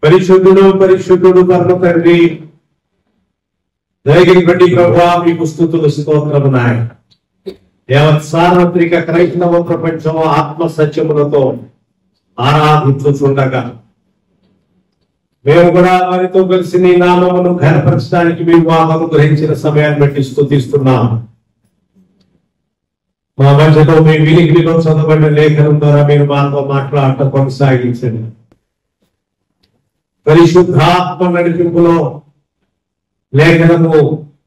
పరిశుద్ధుడు పరిశుద్ధుడు పరమ తండ్రి, దయగినటువంటి ప్రభువా మీకు స్తుతులు స్తోత్రమున్నాయి. యావత్ సార్వత్రిక క్రైస్తవ ప్రపంచం ఆత్మ సత్యములతో ఆరాధించుచుండగా మేము కూడా వారితో కలిసి నీ నామమును ఘనపరచడానికి మీరు మాకు అనుగ్రహించిన సమయాన్ని బట్టి స్తుతిస్తున్నాం. మా మధ్యలో మీ వినికిడిలో చదవబడిన లేఖనం ద్వారా మీరు మాతో మాట్లాడటం కొనసాగించండి. పరిశుద్ధాత్మ నడిపింపులో లేఖనము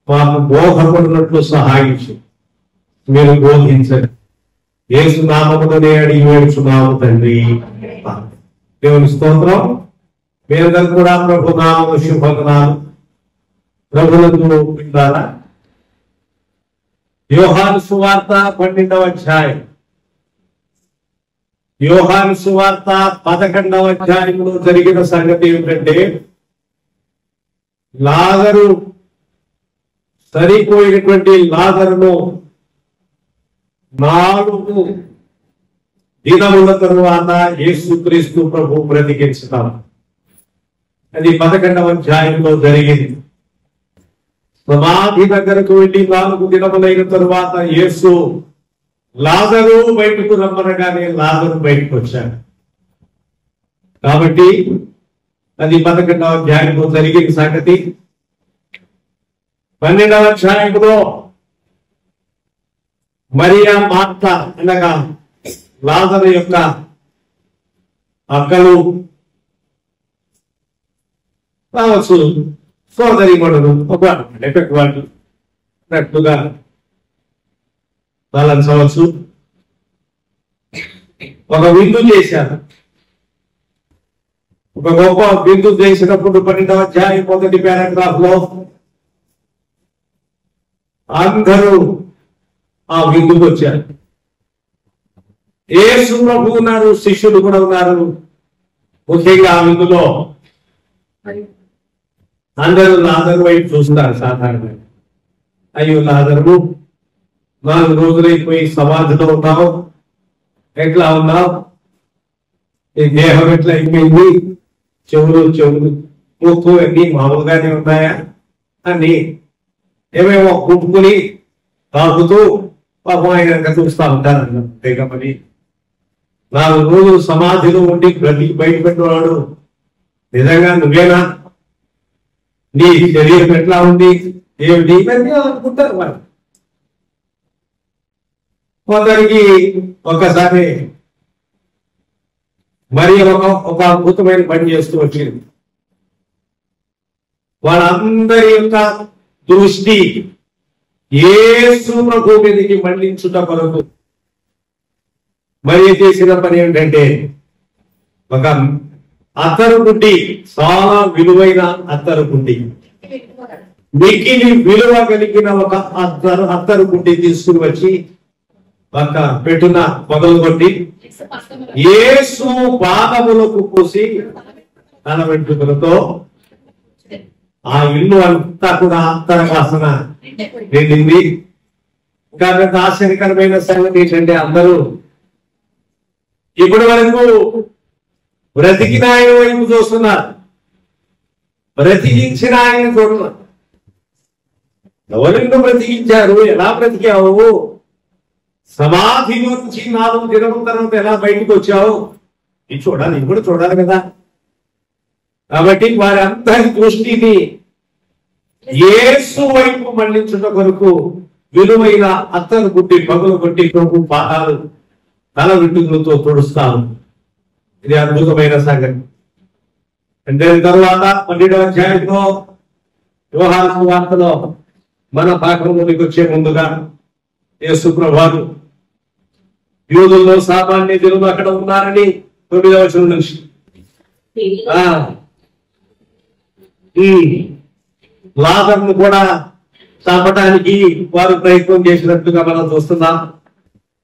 మాకు బోధపడినట్లు సహాయించి మీరు బోధించండి. యేసు నామములోనే అడిగి వేడుచున్నాము తండ్రి. దేవుని స్తోత్రం. మీరందరూ కూడా ప్రభు నామము శుభనాలు ప్రభునందు విందారా. యోహాను సువార్త 12వ అధ్యాయం. యోహాను సువార్త 11వ అధ్యాయంలో జరిగిన సంగతి ఏమిటంటే, లాజరు సరిపోయినటువంటి లాజరును 4 దినముల తరువాత యేసుక్రీస్తు ప్రభు బ్రతికించుతాం. అది 11వ అధ్యాయంలో జరిగింది. సమాధి దగ్గరకు వెళ్ళి 4 దినములైన తరువాత యేసు లాజరు బయటకు రమ్మనగానే లాజరు బయటకు వచ్చాడు. కాబట్టి అది 11వ అధ్యాయంలో జరిగిన సంగతి. 12వ అధ్యాయంలో మరియా మార్త అనగా లాజరు యొక్క అక్కలు కావచ్చు, సోదరి మనులు వాళ్ళు నట్టుగా తలంచవచ్చు. ఒక విందు చేశారు. ఒక గొప్ప విందు చేసినప్పుడు 12వ అధ్యాయం 1వ పారాగ్రాఫ్ లో అందరూ ఆ విందుకు వచ్చారు. యేసు ప్రభు ఉన్నారు, శిష్యులు కూడా ఉన్నారు. ముఖ్యంగా ఆ విందులో అందరూ లాజరు వైపు చూస్తారు సాధారణంగా. అయ్యో లాజరు 4 రోజులైపోయి సమాధిలో ఉన్నావు, ఎట్లా ఉన్నావు, ఈ దేహం ఎట్లా అయిపోయింది, చెవులు ముక్కు అన్ని మామూలుగానే ఉన్నాయా అని ఏమేమో కుట్టుకుని తాకుతూ పాపం ఆయన చూస్తా ఉంటారన్న. తెగమని 4 రోజులు సమాధిలో ఉండి బయటపెట్టినవాడు నిజంగా నువ్వేనా, నీ శరీరం ఎట్లా ఉంది, ఏమిటి అనుకుంటారు వాళ్ళు. కొందరికి ఒకసారి మరి ఒక అద్భుతమైన పని చేస్తూ వచ్చింది. వాళ్ళందరి యొక్క దృష్టి యేసు ప్రభు మీదకి మళ్లించుట కొరకు మరి చేసిన పని ఏంటంటే, ఒక అత్తరు గుడ్డి, చాలా విలువైన అత్తరు గుడ్డి, మిగిలి విలువ కలిగిన ఒక అత్తరు గుడ్డి తీసుకుని వచ్చి ఒక పెట్టున మొదలు కొట్టి యేసు పాదములకు పూసి తన వెంట్రుకలతో ఆ ఇల్లు అంతా కూడా అత్తర వాసన నిండింది. ఇంకా ఆశ్చర్యకరమైన సంగతి ఏంటంటే, అందరూ ఇప్పటి వరకు బ్రతికిన ఆయన వైపు చూస్తున్నారు, బ్రతికించిన ఆయన చూస్తున్నారు. ఎవరిని బ్రతికించారు, ఎలా బ్రతికావు, సమాధిలో నుంచి 4 దినముల తర్వాత ఎలా బయటకు వచ్చావు, ఇది చూడాలి, ఇది కూడా చూడాలి కదా. కాబట్టి వారి అందరి దృష్టిని యేసు వైపు మళ్లించుట కొరకు విలువైన అత్తరు గుడ్డి పగులు కొట్టి ప్రభు పాదాలు తల వెంట్రుకలతో తుడుస్తాను. ఇది అద్భుతమైన సంగతి. అంటే తరువాత 12వ అధ్యాయంలో యోహాను సువార్తలో మన పాఠంలోనికి వచ్చే ముందుగా యేసు ప్రభువు యూదుల్లో సామాన్య జనులు అక్కడ ఉన్నారని 9వ వచనం నుంచి ఈ లాజరును కూడా చంపడానికి వారు ప్రయత్నం చేసినట్టుగా మనం చూస్తున్నాం.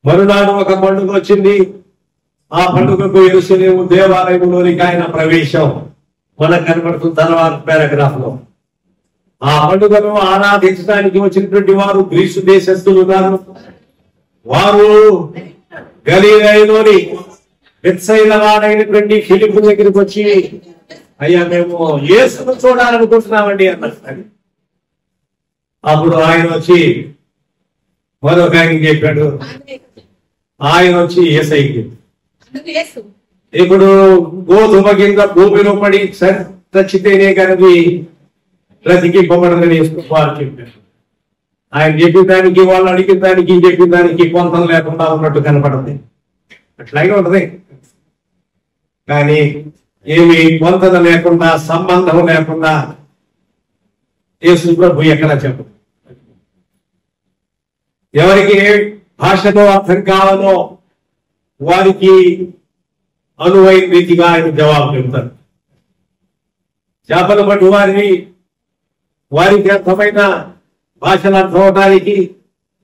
మరునాడు ఒక పండుగ వచ్చింది. ఆ పండుగకు యెరూషలేము దేవాలయంలోనికి ఆయన ప్రవేశం మనకు కనబడుతున్న తర్వాత పారాగ్రాఫ్ లో. ఆ పండుగను ఆరాధించడానికి వచ్చినటువంటి వారు గ్రీసు దేశస్థులు ఉన్నారు. వారు గలిలయలోని బెత్సయిదా వాడైనటువంటి ఫిలిప్పు దగ్గరికి వచ్చి అయ్యా మేము యేసును చూడాలనుకుంటున్నామండి అన్నారు. అప్పుడు ఆయన వచ్చి మరొక ఆయన చెప్పాడు. ఆయన వచ్చి యేసయ్యకి ఇప్పుడు గోధుమ కింద భూమిలో పడి చచ్చితేనే కనుక బ్రతికింపబడదని వారు చెప్పారు. ఆయన చెప్పిన దానికి వాళ్ళు అడిగిన దానికి చెప్పిన దానికి పొంతం లేకుండా ఉన్నట్టు కనపడుతుంది. అట్లాగే ఉంటది. కానీ ఏమి పొంతన లేకుండా సంబంధం లేకుండా యేసు ప్రభు ఎక్కడ చెప్పదు. ఎవరికి ఏ భాషలో అర్థం కావాలో వారికి అనువైన రీతిగా ఆయన జవాబు చెబుతారు. చేపలు పట్టు వారికి అర్థమైన భాషలు అర్థం అవడానికి,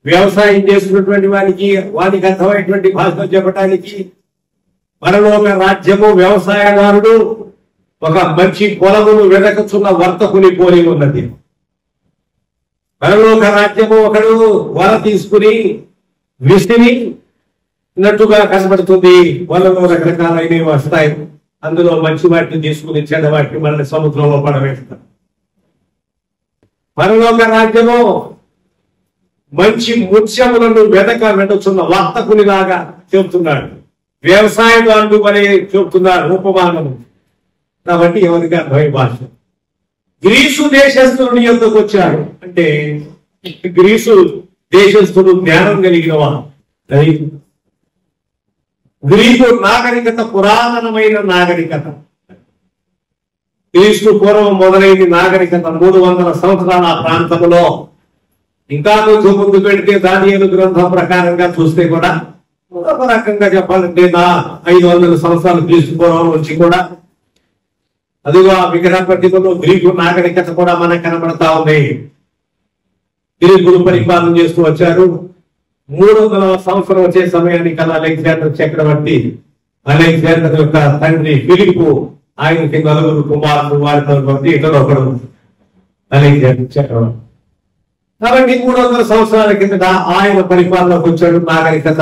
వ్యవసాయం చేస్తున్నటువంటి వారికి అర్థమైనటువంటి భాషలో చెప్పడానికి, పరలోక రాజ్యము వ్యవసాయదారుడు ఒక మంచి పొలమును వెదకుచున్న వర్తకుని పోలి ఉన్నది. పరలోక రాజ్యము ఒకడు వల తీసుకుని విసిరినట్టుగా కనబడుతుంది. వలలో రకరకాలైనవి వస్తాయి. అందులో మంచి వాటిని తీసుకుని చెడ్డ వాటిని మనల్ని సముద్రంలో పడవేస్తారు. పరలోక రాజ్యము మంచి ముత్యములను వెదచున్న వర్తకునిలాగా చెబుతున్నాడు. వ్యవసాయదారుడు అని చెబుతున్నారు ఉపమానము. కాబట్టి ఎవరికి అర్థమై భాష. గ్రీసు దేశస్థుని యొద్దకు వచ్చాడు అంటే గ్రీసు దేశస్థుడు జ్ఞానం కలిగిన వాడు. గ్రీసు నాగరికత పురాతనమైన నాగరికత. గ్రీసు పూర్వం మొదలైన నాగరికత 300 సంవత్సరాల ప్రాంతంలో. ఇంకా కొంచెం ముందు పెడితే దానియేలు గ్రంథం ప్రకారంగా చూస్తే కూడా ఒక రకంగా చెప్పాలంటే 500 సంవత్సరాలు గ్రీసు పూర్వం నుంచి కూడా అదిగో ఆ విగ్రహ పట్టికలో గ్రీకు నాగరికత కూడా మనకు కనబడతా ఉంది. గ్రీకులు పరిపాలన చేస్తూ వచ్చారు. 300వ సంవత్సరం వచ్చే సమయానికి అలెగ్జాండర్ చక్రవర్తి, అలెగ్జాండర్ యొక్క తండ్రి ఫిలిప్పు, ఆయనకి 4 కుమారులు, వారి ఇతర ఒకడు అలెగ్జాండర్ చక్రవర్తి. కాబట్టి 300 సంవత్సరాల కిందట ఆయన పరిపాలనకు వచ్చాడు. నాగరికత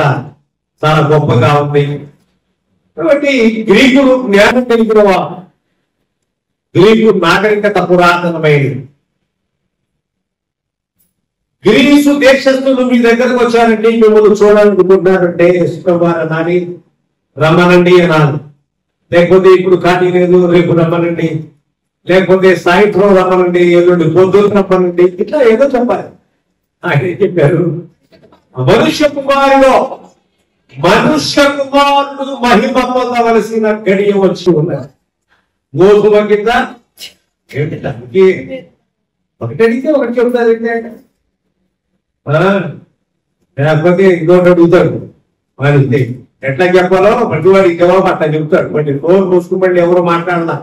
చాలా గొప్పగా ఉంది. కాబట్టి గ్రీకులు జ్ఞానం కలిగిన గ్రీకు నాగరికత పురాతనమైనది. గ్రీసు దేశస్థులు మీ దగ్గరకు వచ్చారంటే మిమ్మల్ని చూడాలనుకుంటున్నారంటే శుక్రవారం రమ్మనండి అనాలి. లేకపోతే ఇప్పుడు ఖాళీ లేదు, రేపు రమ్మనండి, లేకపోతే సాయంత్రం రమ్మనండి, ఎల్లుండి పొద్దున్న రమ్మనండి, ఇట్లా ఏదో చెప్పాలి. ఆయన చెప్పారు మనుష్య కుమారుడు మహిమ పొందవలసిన గడియ వచ్చి ఉన్నది. గోధుమ కింద ఒకటి అడిగితే ఒకటి చెబుతారు. లేకపోతే ఇంకొకటి అడుగుతాడు. వాడికి ఎట్లా చెప్పాలో ప్రతి వాడికి జవాబు అట్లా చెప్తాడు. మళ్ళీ నోరు మూసుకుని ఎవరు మాట్లాడలా.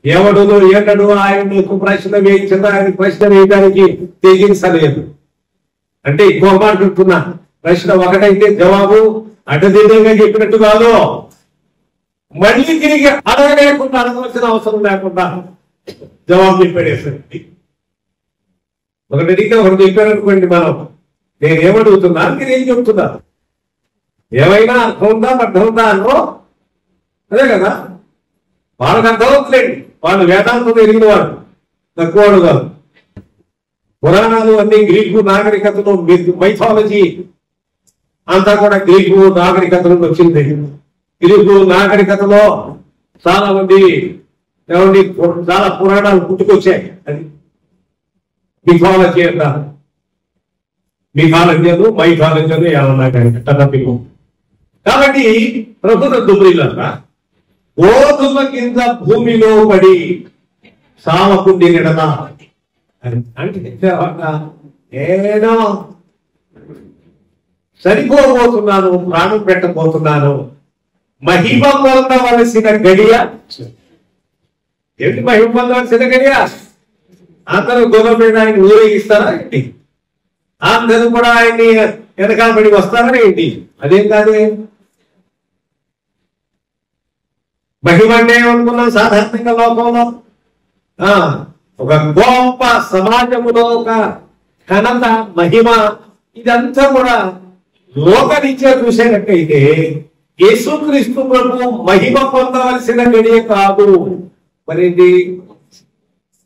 ఎవడు ఏటడు ఆయన ప్రశ్న వేయించిన ఆయన ప్రశ్న వేయడానికి తెగించలేదు. అంటే ఇంకో మాట చెప్తున్నా, ప్రశ్న ఒకటైతే జవాబు అడ్డదిడ్డంగా చెప్పినట్టు కాదు. మళ్ళీ తిరిగి అడగలేకుండా అడగవలసిన అవసరం లేకుండా జవాబు చెప్పాడేసరికి ఒకటి అడిగితే ఒకటి చెప్పారు అనుకోండి. మనం నేనేమడుగుతున్నా మీరేం చెప్తున్నా, ఏమైనా అర్థం ఉందా అన్నో అదే కదా. వాళ్ళకి అర్థం అవుతుందండి. వాళ్ళు వేదాంతం ఎరిగిన వాడు, తక్కువవాడు కాదు. పురాణాలు అన్ని గ్రీకు నాగరికతలో, మైథాలజీ అంతా కూడా గ్రీకు నాగరికత నుండి వచ్చింది. గ్రీకు నాగరికతలో చాలా మంది చాలా పురాణాలు పుట్టుకొచ్చాయి. అది మిథాలజీ అంటారు. మిథాలజీలు మైథాలజీలు ఏమన్నా కానీ. కాబట్టి ప్రభుత్వ దుబ్రిలన్నా గోధుమ కింద భూమిలో పడి సామకుండి నిడదా అంటే నేను సరిపోబోతున్నాను, ప్రాణం పెట్టబోతున్నాను, మహిమ పొందవలసిన గడియ. ఏంటి మహిమ పొందవలసిన గడియ? అందరూ గోధుమ మీద ఆయన ఊరేగిస్తారా ఏంటి? అందరూ కూడా ఆయన్ని వెనకాలబడి వస్తారా ఏంటి? అదేం కాదే. మహిమ అంటే ఏమనుకున్నాం సాధారణంగా లోకంలో ఒక గొప్ప సమాజంలో ఒక ఘనత, మహిమ, ఇదంతా కూడా లోకరీత్యా చూసేటట్టయితే యేసుక్రీస్తు ప్రభు మహిమ పొందవలసిన గడియ కాదు. మరేంటి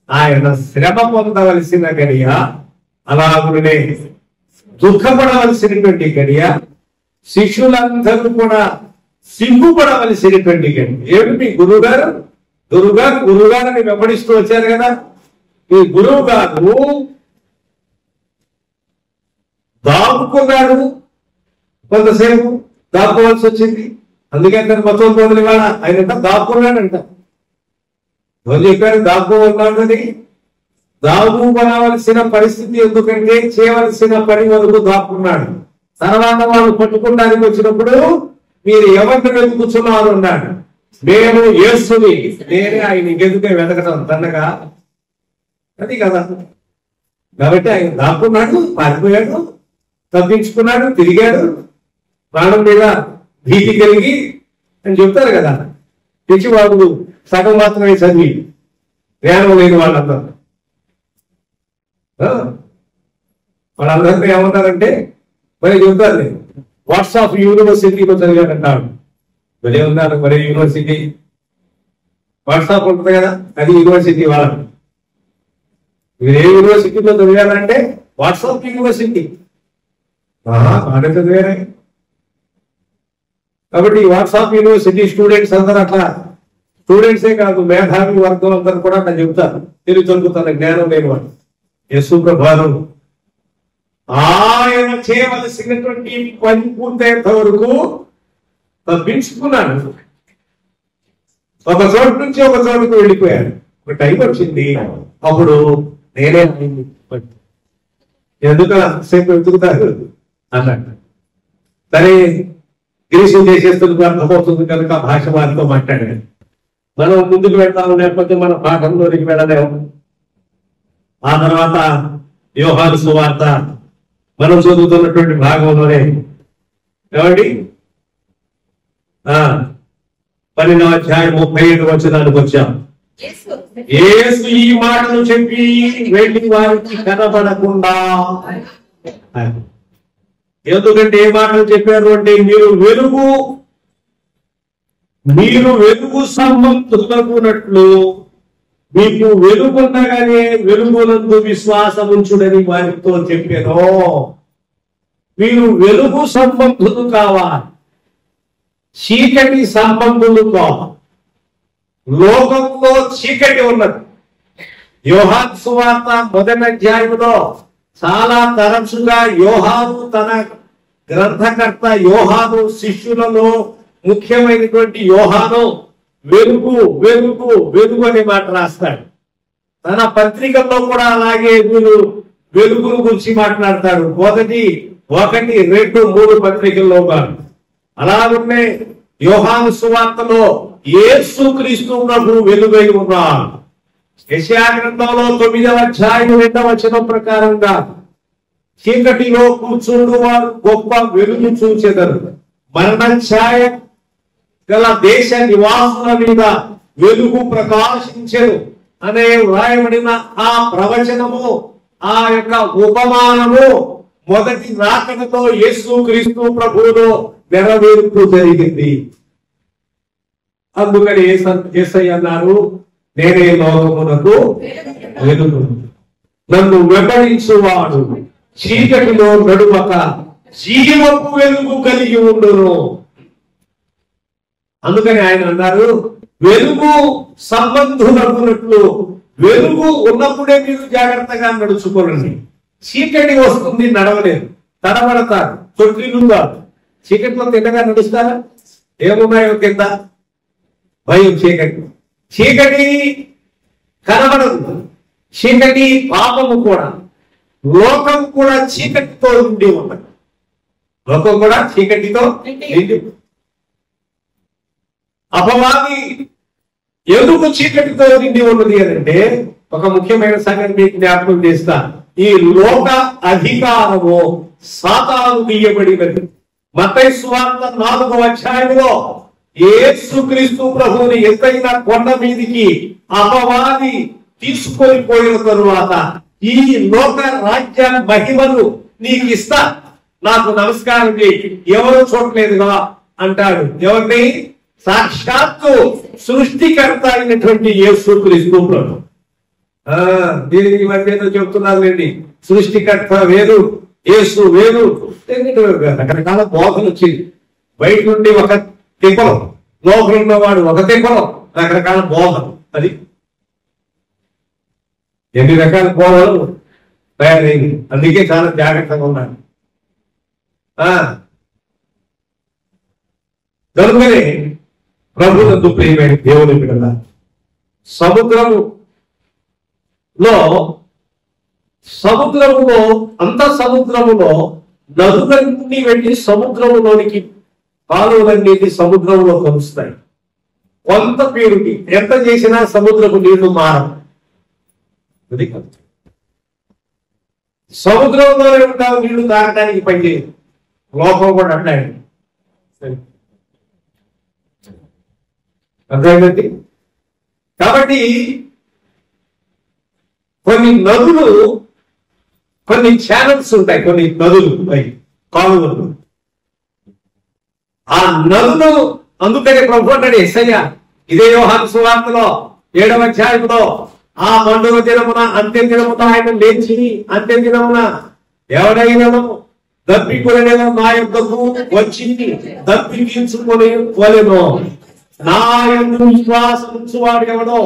ఆయన శ్రమ పొందవలసిన గడియ, అలాగే దుఃఖపడవలసినటువంటి గడియ, శిష్యులందరూ కూడా సిగ్గుపడవలసినటువంటి గడియ. ఏమిటి గురువుగారిని వెంబడిస్తూ వచ్చారు కదా. ఈ గురువు గారు దాక్కున్నాడు, కొంతసేపు దాక్కోవాల్సి వచ్చింది. అందుకే అతను మొత్తం పొందిన వాడ ఆయన దాక్కున్నాడంట. ఎవరు చెప్పారు దాక్కోన్నాడు అని? దాక్కునవలసిన పరిస్థితి ఎందుకంటే చేయవలసిన పని వరకు దాక్కున్నాడు. తర్వాత వాళ్ళు పట్టుకోవడానికి వచ్చినప్పుడు మీరు ఎవరిని వెతుకుతున్నారు అన్నాడు. మేము యేసుని. నేనే ఆయన ఇంకెందుకే వెతకడం దండగా, అది కదా. కాబట్టి ఆయన దాక్కున్నాడు, పారిపోయాడు, తప్పించుకున్నాడు, తిరిగాడు, ప్రాణం మీద భీతి కలిగి అని చెప్తారు కదా. పిచ్చివాడు సగం మాత్రమే చదివి జ్ఞానం లేని వాళ్ళందరూ వాళ్ళందరితో ఏమంటారంటే మరి చెప్తారు, వాట్సాప్ యూనివర్సిటీలో చదివాడంటాడు. భలే ఉన్నారు. మరి యూనివర్సిటీ వాట్సాప్ ఉంటుంది కదా, అది యూనివర్సిటీ వాళ్ళకి. మీరు ఏ యూనివర్సిటీలో చదివారంటే వాట్సాప్ యూనివర్సిటీ. బాగా చదివారే. కాబట్టి వాట్సాప్ యూనివర్సిటీ స్టూడెంట్స్ అందరూ అట్లా, స్టూడెంట్సే కాదు మేధావి వర్గం అందరూ కూడా అట్లా చెబుతారు. తిరిగి దొరుకుతారు జ్ఞానం లేని వాళ్ళు. యేసు ప్రభువు ఆయన చేయవలసినటువంటి పని పూర్తయ్యేంత వరకు తప్పించుకున్నాడు. ఒక చోటు నుంచి ఒక చోటుకు వెళ్ళిపోయాడు. ఒక టైం వచ్చింది, అప్పుడు నేనే ఎందుకు సేపు వెతుకుతారు అన్నట్టు. సరే గ్రీసు దేశస్తులకు అర్థమవుతుంది కనుక భాష వారితో మాట్లాడాడు. మనం ముందుకు వెళ్తాము, లేకపోతే మన పాఠంలోనికి వెళ్ళలేము. ఆ తర్వాత యోహాను సువార్త మనం చదువుతున్నటువంటి భాగంలోనే ఏమండి 12వ అధ్యాయం 37వ వచనానికి వచ్చాం. యేసు ఈ మాటలు చెప్పి వెళ్ళి వారికి కనబడకుండా, ఎందుకంటే ఏ మాటలు చెప్పారు అంటే మీరు వెలుగు సంబంధులకున్నట్లు మీకు వెలుగుండగానే వెలుగునందు విశ్వాసముంచుడని వారితో చెప్పాను. మీరు వెలుగు సంబంధులు కావాలి, చీకటి సంబంధులు కావాలి. లోకంలో చీకటి ఉన్నది. యోహాను సువార్త మొదటి అధ్యాయంలో చాలా తరచుగా యోహాను తన గ్రంథకర్త యోహాను శిష్యులలో ముఖ్యమైనటువంటి యోహాను వెలుగు వెలుగు వెలుగు అనే మాట రాస్తాడు. తన పత్రికల్లో కూడా అలాగే వెలుగును గురించి మాట్లాడతాడు. 1, 2, 3 పత్రికల్లో కాదు. అలాగే యోహాను సువార్తలో యేసు క్రీస్తు ప్రభు వెలుగై ఉన్నాడు. యెషయా గ్రంథంలో 9వ అధ్యాయం 2వ వచనం ప్రకారంగా చీకటిలో కూర్చుండు వారు గొప్ప వెలుగు చూచెదరు, మరణ ఛాయ గల దేశ నివాసుల మీద వెలుగు ప్రకాశించెను అనే వ్రాయబడిన ఆ ప్రవచనము, ఆ యొక్క ఉపమానము మొదటి రాకడతో యేసు క్రీస్తు ప్రభువులో నెరవేర్పు జరిగింది. అందుకని యేసయ్య అన్నారు, నేనే లోకమునకు వెలుగు, నన్ను వెంబడించువాడు చీకటిలో నడువక జీవపు వెలుగు కలిగి ఉండును. అందుకని ఆయన అన్నారు, వెలుగు సంబంధులకున్నట్లు వెలుగు ఉన్నప్పుడే మీరు జాగ్రత్తగా నడుచుకోనండి. చీకటి వస్తుంది, నడవలేదు, తడబడతారు, తొట్టిల్లుతారు. చీకటిలో తిన్నగా నడుస్తారా? ఏమున్నాయో కింద భయం. చీకటి కనబడదు. చీకటి పాపము కూడా, లోకం కూడా చీకటితో నిండి ఉన్నది. లోకం కూడా చీకటితో నిండి. అపవాది ఎందుకు చీకటితో నిండి ఉన్నది అంటే ఒక ముఖ్యమైన సంగతి మీకు జ్ఞాపకం చేస్తా. ఈ లోక అధికారము సాతాను తీయబడినది. మత్తయి సువార్త 4వ అధ్యాయంలో యేసుక్రీస్తు ప్రభువుని ఎత్తైన కొండ మీదికి అపవాది తీసుకొని పోయిన తరువాత, ఈ లోక రాజ్య మహిమను నీకు ఇస్తా, నాకు నమస్కారం చేయి, ఎవరు చూడలేదుగా అంటాడు. ఎవరిని? సాక్షాత్తు సృష్టికర్త అయినటువంటి యేసుక్రీస్తు ప్రభు. దీనికి మధ్య చెప్తున్నారులేండి, సృష్టికర్త వేరు, యేసు వేరు, రకరకాల బోధలు వచ్చింది. బయట నుండి ఒక తిప్పలం, లోపల ఉన్నవాడు ఒక తిప్పలం, రకరకాల బోధలు. అది ఎన్ని రకాల బోధలు తయారైంది. అందుకే చాలా జాగ్రత్తగా ఉన్నాను. కనుకనే ప్రభునందు ప్రియమైన దేవుని బిడ్డల, సముద్రములో అంత సముద్రములో నదులన్నీ వెళ్ళి సముద్రములోనికి కాలువలన్నీ సముద్రంలో కలుస్తాయి. కొంత పేరుకి ఎంత చేసినా సముద్రపు నీళ్లు మారవు. సముద్రంలోనే ఉంటావు, నీళ్లు తాగడానికి పనిచేయదు. లోకం కూడా అంటాడు. అర్థమైందండి? కాబట్టి కొన్ని నదులు, కొన్ని ఛానల్స్ ఉంటాయి, కొన్ని నదులు కాలువలు. ఆ నదులు, అందుకనే ప్రభు అంటాడు యేసయ్య ఇదే యోహాను సువార్తలో 7వ అధ్యాయంలో, ఆ పండుగ దినమున అంత్య దినమున ఆయన లేచి అంత్య దినమున ఎవడైనా దప్పికొనేదో నా యొద్దకు వచ్చి దప్పికించుకొని వలెను, నా యందు విశ్వాసం ఉంచువాడు ఎవడో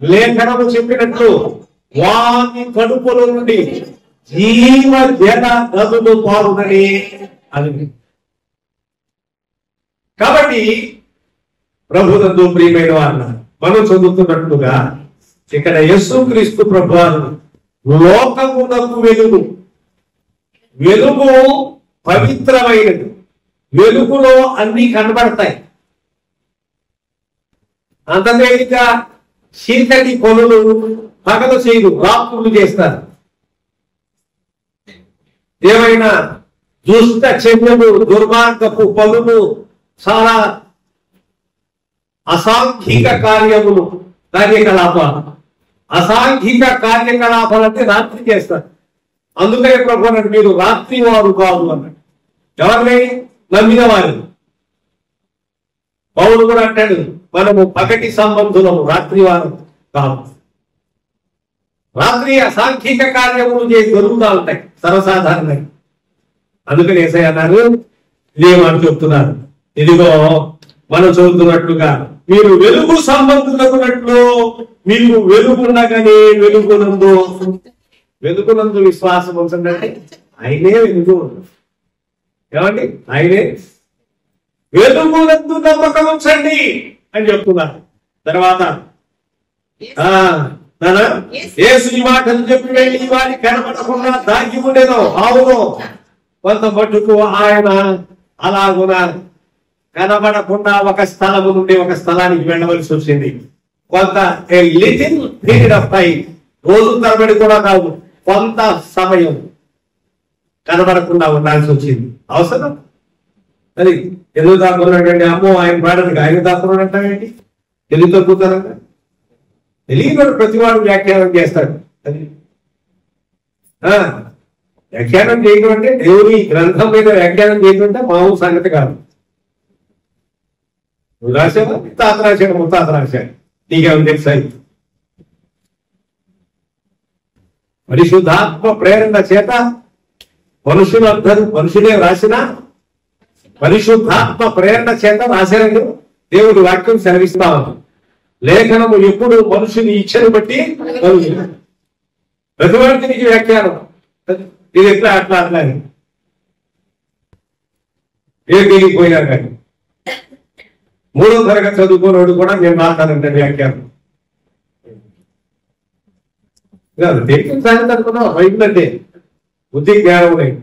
లేఖనము చెప్పినట్లు వాని కడుపులో నుండి జీవ జల నదులు పారునని. అది కాబట్టి ప్రభునందు ప్రియమైన వారు మనం చదువుతున్నట్లుగా ఇక్కడ యేసుక్రీస్తు ప్రభువారు లోకమునకు వెలుగు. వెలుగు పవిత్రమైనది. వెలుగులో అన్ని కనబడతాయి. అంత తేలిక చీకటి పనులు పగలు చేయదు, రాత్రులు చేస్తారు. ఏమైనా దుష్ట చర్యలు, దుర్మార్గపు పనులు, చాలా అసాంఘిక కార్యకలాపాలు. అసాంఘిక కార్యకలాపాలు అంటే రాత్రి చేస్తారు. అందుకనే ప్రభు అన్నాడు మీరు రాత్రి వారు కాదు అన్నాడు. ఎవరిని? నమ్మిన వారు. పౌలు కూడా అంటాడు మనము పగటి సంబంధులము, రాత్రి వారు కాదు. రాత్రి అసాంఘిక కార్యములు చేసి దొరుకుతూ ఉంటాయి సర్వసాధారణంగా. అందుకని యేసయ్య అన్నారు, ఇదేమని చెప్తున్నారు, ఇదిగో మనం చదువుతున్నట్లుగా మీరు వెలుగు సంబంధులకున్నట్లు మీరు వెలుగుండగానే వెలుగునందు విశ్వాసం ఉంచండి. ఆయనే వెలుగు. ఏమండి? ఆయనే వెలుగునందు నమ్మకం ఉంచండి అని చెప్తున్నారు. తర్వాత యేసు ఈ మాటలు చెప్పి వెళ్ళి వారికి కనబడకుండా దాగి ఉండేదో. అవును, కొంత మట్టుకు ఆయన అలాగున కనబడకుండా ఒక స్థలము నుండి ఒక స్థలానికి వెళ్ళవలసి వచ్చింది. కొంత లిటిల్ పీరియడ్ ఆఫ్ టైం, రోజు తరబడి కూడా కాదు, కొంత సమయం కనబడకుండా ఉండాల్సి వచ్చింది. అవసరం అది. ఎందుకు దాక్కున్నాడండి? అమ్మో ఆయన పాడడానికి ఆయన దాక్కున్నాడు అంటావేంటి? ఎందుకు తగ్గుతారంట? తెలియదు. ప్రతివాడు వ్యాఖ్యానం చేస్తాడు. అది వ్యాఖ్యానం చేయడం అంటే దేవుని గ్రంథం మీద వ్యాఖ్యానం చేయడం అంటే మామూలు సంగతి కాదు. నువ్వు రాశావు, ముత్తాత రాశాడు, నీకేమో తెలుసాయి. పరిశుద్ధాత్మ ప్రేరణ చేత మనుషులే రాసిన పరిశుద్ధాత్మ ప్రేరణ చేత రాశారని దేవుడి వాక్యం సెలవిస్తా ఉంది. లేఖనము ఎప్పుడు మనుషుని ఇచ్చని బట్టి ప్రతివాడికి నీకు వ్యాఖ్యానం. ఇది ఎట్లా అట్లా అని ఏ దిగిపోయినా కానీ 3వ తరగతి చదువుకున్నవాడు కూడా నేను మాట్లాడంటే వ్యాఖ్యానం తెలిసిన సంగతి అనుకున్నావు. వైపులంటే బుద్ధి జ్ఞానం ఏం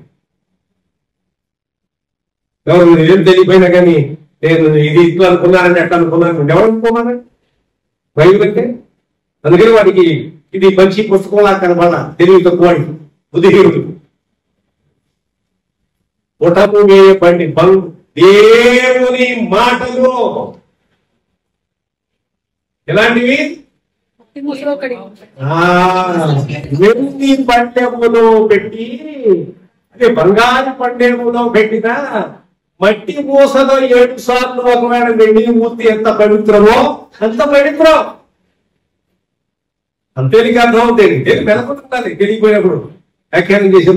తెలియపోయినా కానీ నేను ఇది ఇట్లా అనుకున్నానని ఎట్లా అనుకున్నాను ఎవరు అనుకోమని బైబిల్ అంటే. అందుకని వాడికి ఇది మంచి పుస్తకంలా కనబడ, తెలివి తక్కువ, బుద్ధిహీనుడు. పుటము వేయబడి దేవుని మాటలు ఎలాంటివి? వెండి పండెములో పెట్టి, అదే బంగారు పండెములో పెట్టిన మట్టి మూసలో 7 సార్లు ఒకవేళ వెండి మూర్తి ఎంత పవిత్రమో అంత పవిత్రం. అంతేనికి అర్థం అవుతుంది. నేను వెనకుంటున్నాను తెలియపోయినప్పుడు వ్యాఖ్యానం చేసిన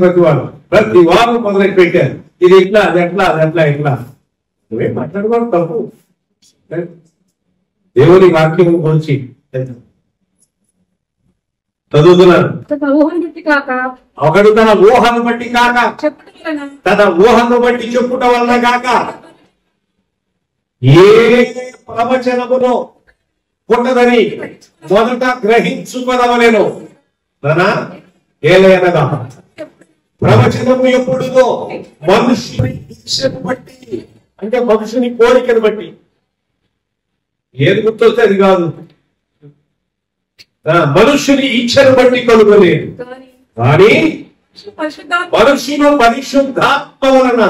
ప్రతి వారం మొదలెట్టి పెట్టారు. ఇది ఎట్లా అది ఎట్లా అది ఎట్లా ఎట్లా నువ్వేం మాట్లాడుకోవడం తప్పు. దేవుని వాక్యం గురించి చదువుతున్నాను. ఒకడు తన ఊహను బట్టి కాక తన ఊహను బట్టి చెప్పుట వలన కాక ఏ ప్రవచనమును పుట్టదని మొదట గ్రహించుకొనవలెను. ఏలయనగా ప్రవచనము ఎప్పుడుదో మనుషుని ఇచ్చను బట్టి, అంటే మనుషుని కోరికను బట్టి. ఏది గుర్తొస్తే అది కాదు. మనుషుని ఇచ్చను బట్టి కలుగలేదు, కానీ మనుషులు పరిశుద్ధాత్మ వలన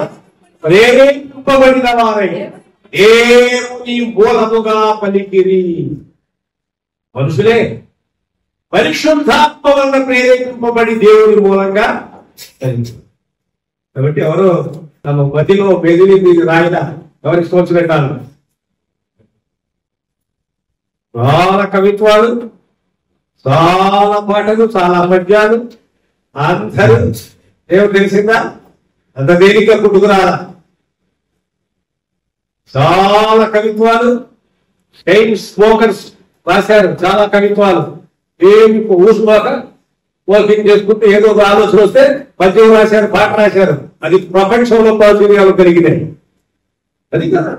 ప్రేరేపింపబడిన వారై దేవుని మూలముగా పలికిరి. మనుషులే పరిశుద్ధాత్మ వలన ప్రేరేపింపబడి దేవుని మూలంగా పలికిరి. కాబట్టి ఎవరో తమ మధ్యలో బెదిరి మీరు రాయిదా ఎవరికి సోచిపెట్టాలి. చాలా కవిత్వాలు, చాలా పాటలు, చాలా పద్యాలు, అందరూ ఏమో తెలిసిందా అంత తేలిక పుట్టుకురాలా. చాలా కవిత్వాలు, స్పోకర్స్ రాశారు చాలా కవిత్వాలు. ఏమి ఊసుకోక వాకింగ్ చేసుకుంటూ ఏదో ఒక ఆలోచన వస్తే పద్యం రాశారు, పాట రాశారు. అది ప్రపంచంలో ప్రాచుర్యాలు కలిగినాయి. అది కదా.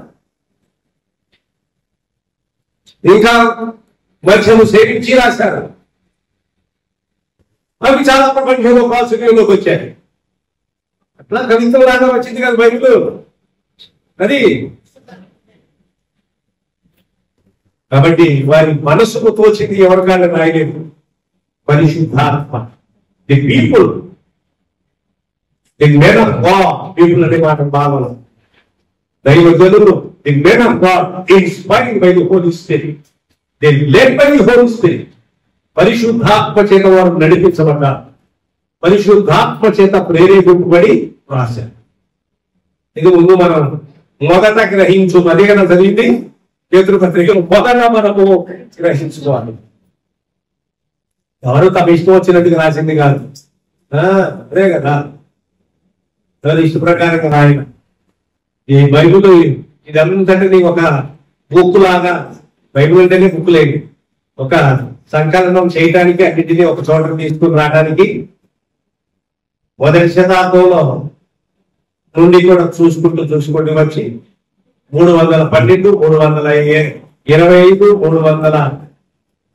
ఇంకా మధ్యము సేవించి రాశారు. అవి చాలా ప్రపంచంలో ప్రాచుర్యంలోకి వచ్చాయి. అట్లా కవిత్వం రాగా వచ్చింది కదా బైబిల్. అది కాబట్టి వారి మనసుకు తోచింది ఎవరికాళ్ళ రాయలేదు. పరిశుద్ధాత్మ, the people, the men of God. People అనే మాట భావన దైవజనులు, the men of God inspired by the Holy Spirit, they led by the Holy Spirit. పరిశుద్ధాత్మ చేత వారు నడిపించబడ్డారు, పరిశుద్ధాత్మ చేత ప్రేరేపింపబడి రాశారు. ఇది ముందు మనం మొదట గ్రహించు. అదే కదా చదివింది పేతురు పత్రికలు. మొదట మనము గ్రహించుకోవాలి. ఎవరు తమ ఇష్టం వచ్చినట్టుగా రాసింది కాదు. అదే కదా, ఎవరి ఇష్ట ప్రకారంగా రాయన. ఈ బైబుల్ ఇదంతటిని ఒక బుక్ లాగా, బైబుల్ అంటేనే బుక్ లేదు, ఒక సంకలనం చేయడానికి అన్నింటినీ ఒక చోట తీసుకుని రావడానికి మొదటి శతాబ్దంలో నుండి కూడా చూసుకుంటూ వచ్చి 312, 325,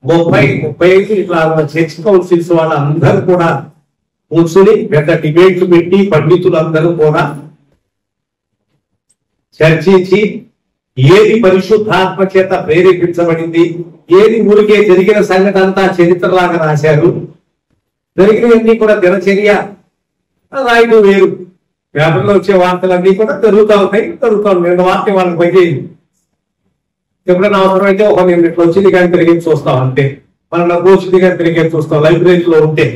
335 ఇట్లా చర్చ్ కౌన్సిల్స్ వాళ్ళందరూ కూడా కూర్చుని పెద్ద డిబేట్లు పెట్టి పండితులందరూ కూడా చర్చించి ఏది పరిశుద్ధాత్మ చేత ప్రేరేపించబడింది, ఏది ఊరికే జరిగిన సంగతి అంతా చరిత్రలాగా రాశారు. జరిగినవన్నీ కూడా దినచర్య రాయడం వేరు. పేపర్లో వచ్చే వార్తలన్నీ కూడా జరుగుతూ ఉంటాయి. నేను వార్త వాళ్ళకి పోయి ఎప్పుడైనా అవసరం అయితే ఒక నేను ఇట్లా వచ్చింది కానీ తిరిగి చూస్తాం అంతే. మనం వచ్చింది కానీ తిరిగి చూస్తాం. లైబ్రరీలో ఉంటే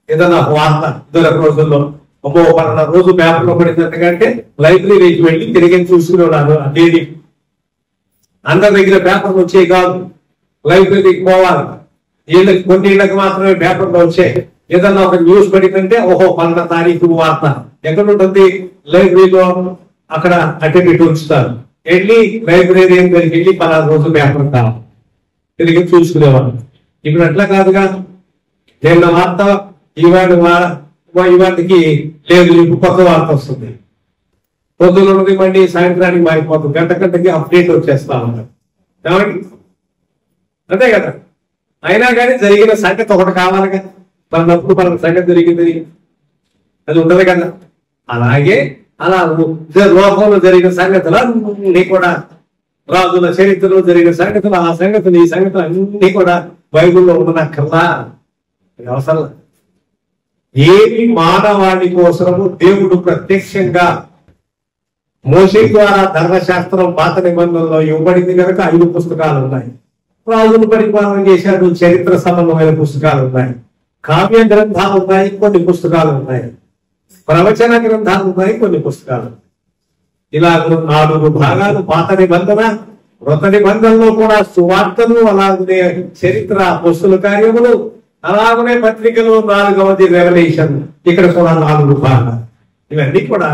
ఏదైనా వార్త ఇద్దరు రోజుల్లో పలానా రోజు పేపర్లో పడిందంటే లైబ్రరీకి వెళ్ళి తిరిగి చూసుకునేవాడు. అదేది అందరి దగ్గర పేపర్లు వచ్చేవి కాదు, లైబ్రరీకి పోవాలి. కొన్ని ఇళ్ళకి మాత్రమే పేపర్లో వచ్చాయి. ఏదన్నా ఒక న్యూస్ పడిందంటే పలానా తారీఖు వార్త ఎక్కడ ఉంటుంది, లైబ్రరీలో అక్కడ అటెండ్ ఉంచుతారు. వెళ్ళి లైబ్రరీ దగ్గరికి వెళ్ళి పలానా రోజు పేపర్ కావాలి తిరిగి చూసుకునేవాళ్ళు. ఇప్పుడు అట్లా కాదుగా. నిన్న వార్త ఇవాటికి లేదు, ఇప్పుడు కొత్త వార్త వస్తుంది. పొద్దున మళ్ళీ సాయంత్రానికి మారిపోతుంది. గంటకి అప్డేట్ వచ్చేస్తా ఉంటారు. కాబట్టి అంతే కదా. అయినా కానీ జరిగిన సంగతి ఒకటి కావాలి కదా. మనప్పుడు మన సంగతి జరిగింది అది ఉండదు కదా. అలాగే అలా లోకంలో జరిగిన సంగతులు అన్నీ కూడా, రాజుల చరిత్రలో జరిగిన సంగతులు, ఆ సంగతులు, ఈ సంగతులు అన్నీ కూడా బైబిల్లో ఉండనక్కర్లా. అవసరం ఏమి మానవాళి కోసము దేవుడు ప్రత్యక్షంగా మోషే ద్వారా ధర్మశాస్త్రం పాత నిబంధనలో ఇవ్వబడింది కనుక 5 పుస్తకాలు ఉన్నాయి. రాజులు పరిపాలన చేశాడు, చరిత్ర సంబంధమైన పుస్తకాలు ఉన్నాయి. కావ్య గ్రంథాలు ఉన్నాయి, కొన్ని పుస్తకాలు ఉన్నాయి. ప్రవచన గ్రంథాలు ఉన్నాయి, కొన్ని పుస్తకాలు. ఇలా 4 భాగాలు పాత నిబంధన, కృత నిబంధనలో కూడా సువార్తలు, అలాగనే చరిత్ర, అపోస్తలుల కార్యములు, అలాగనే పత్రికలు, 4వది రెవల్యూషన్. ఇక్కడ కూడా 4 భాగాలు. ఇవన్నీ కూడా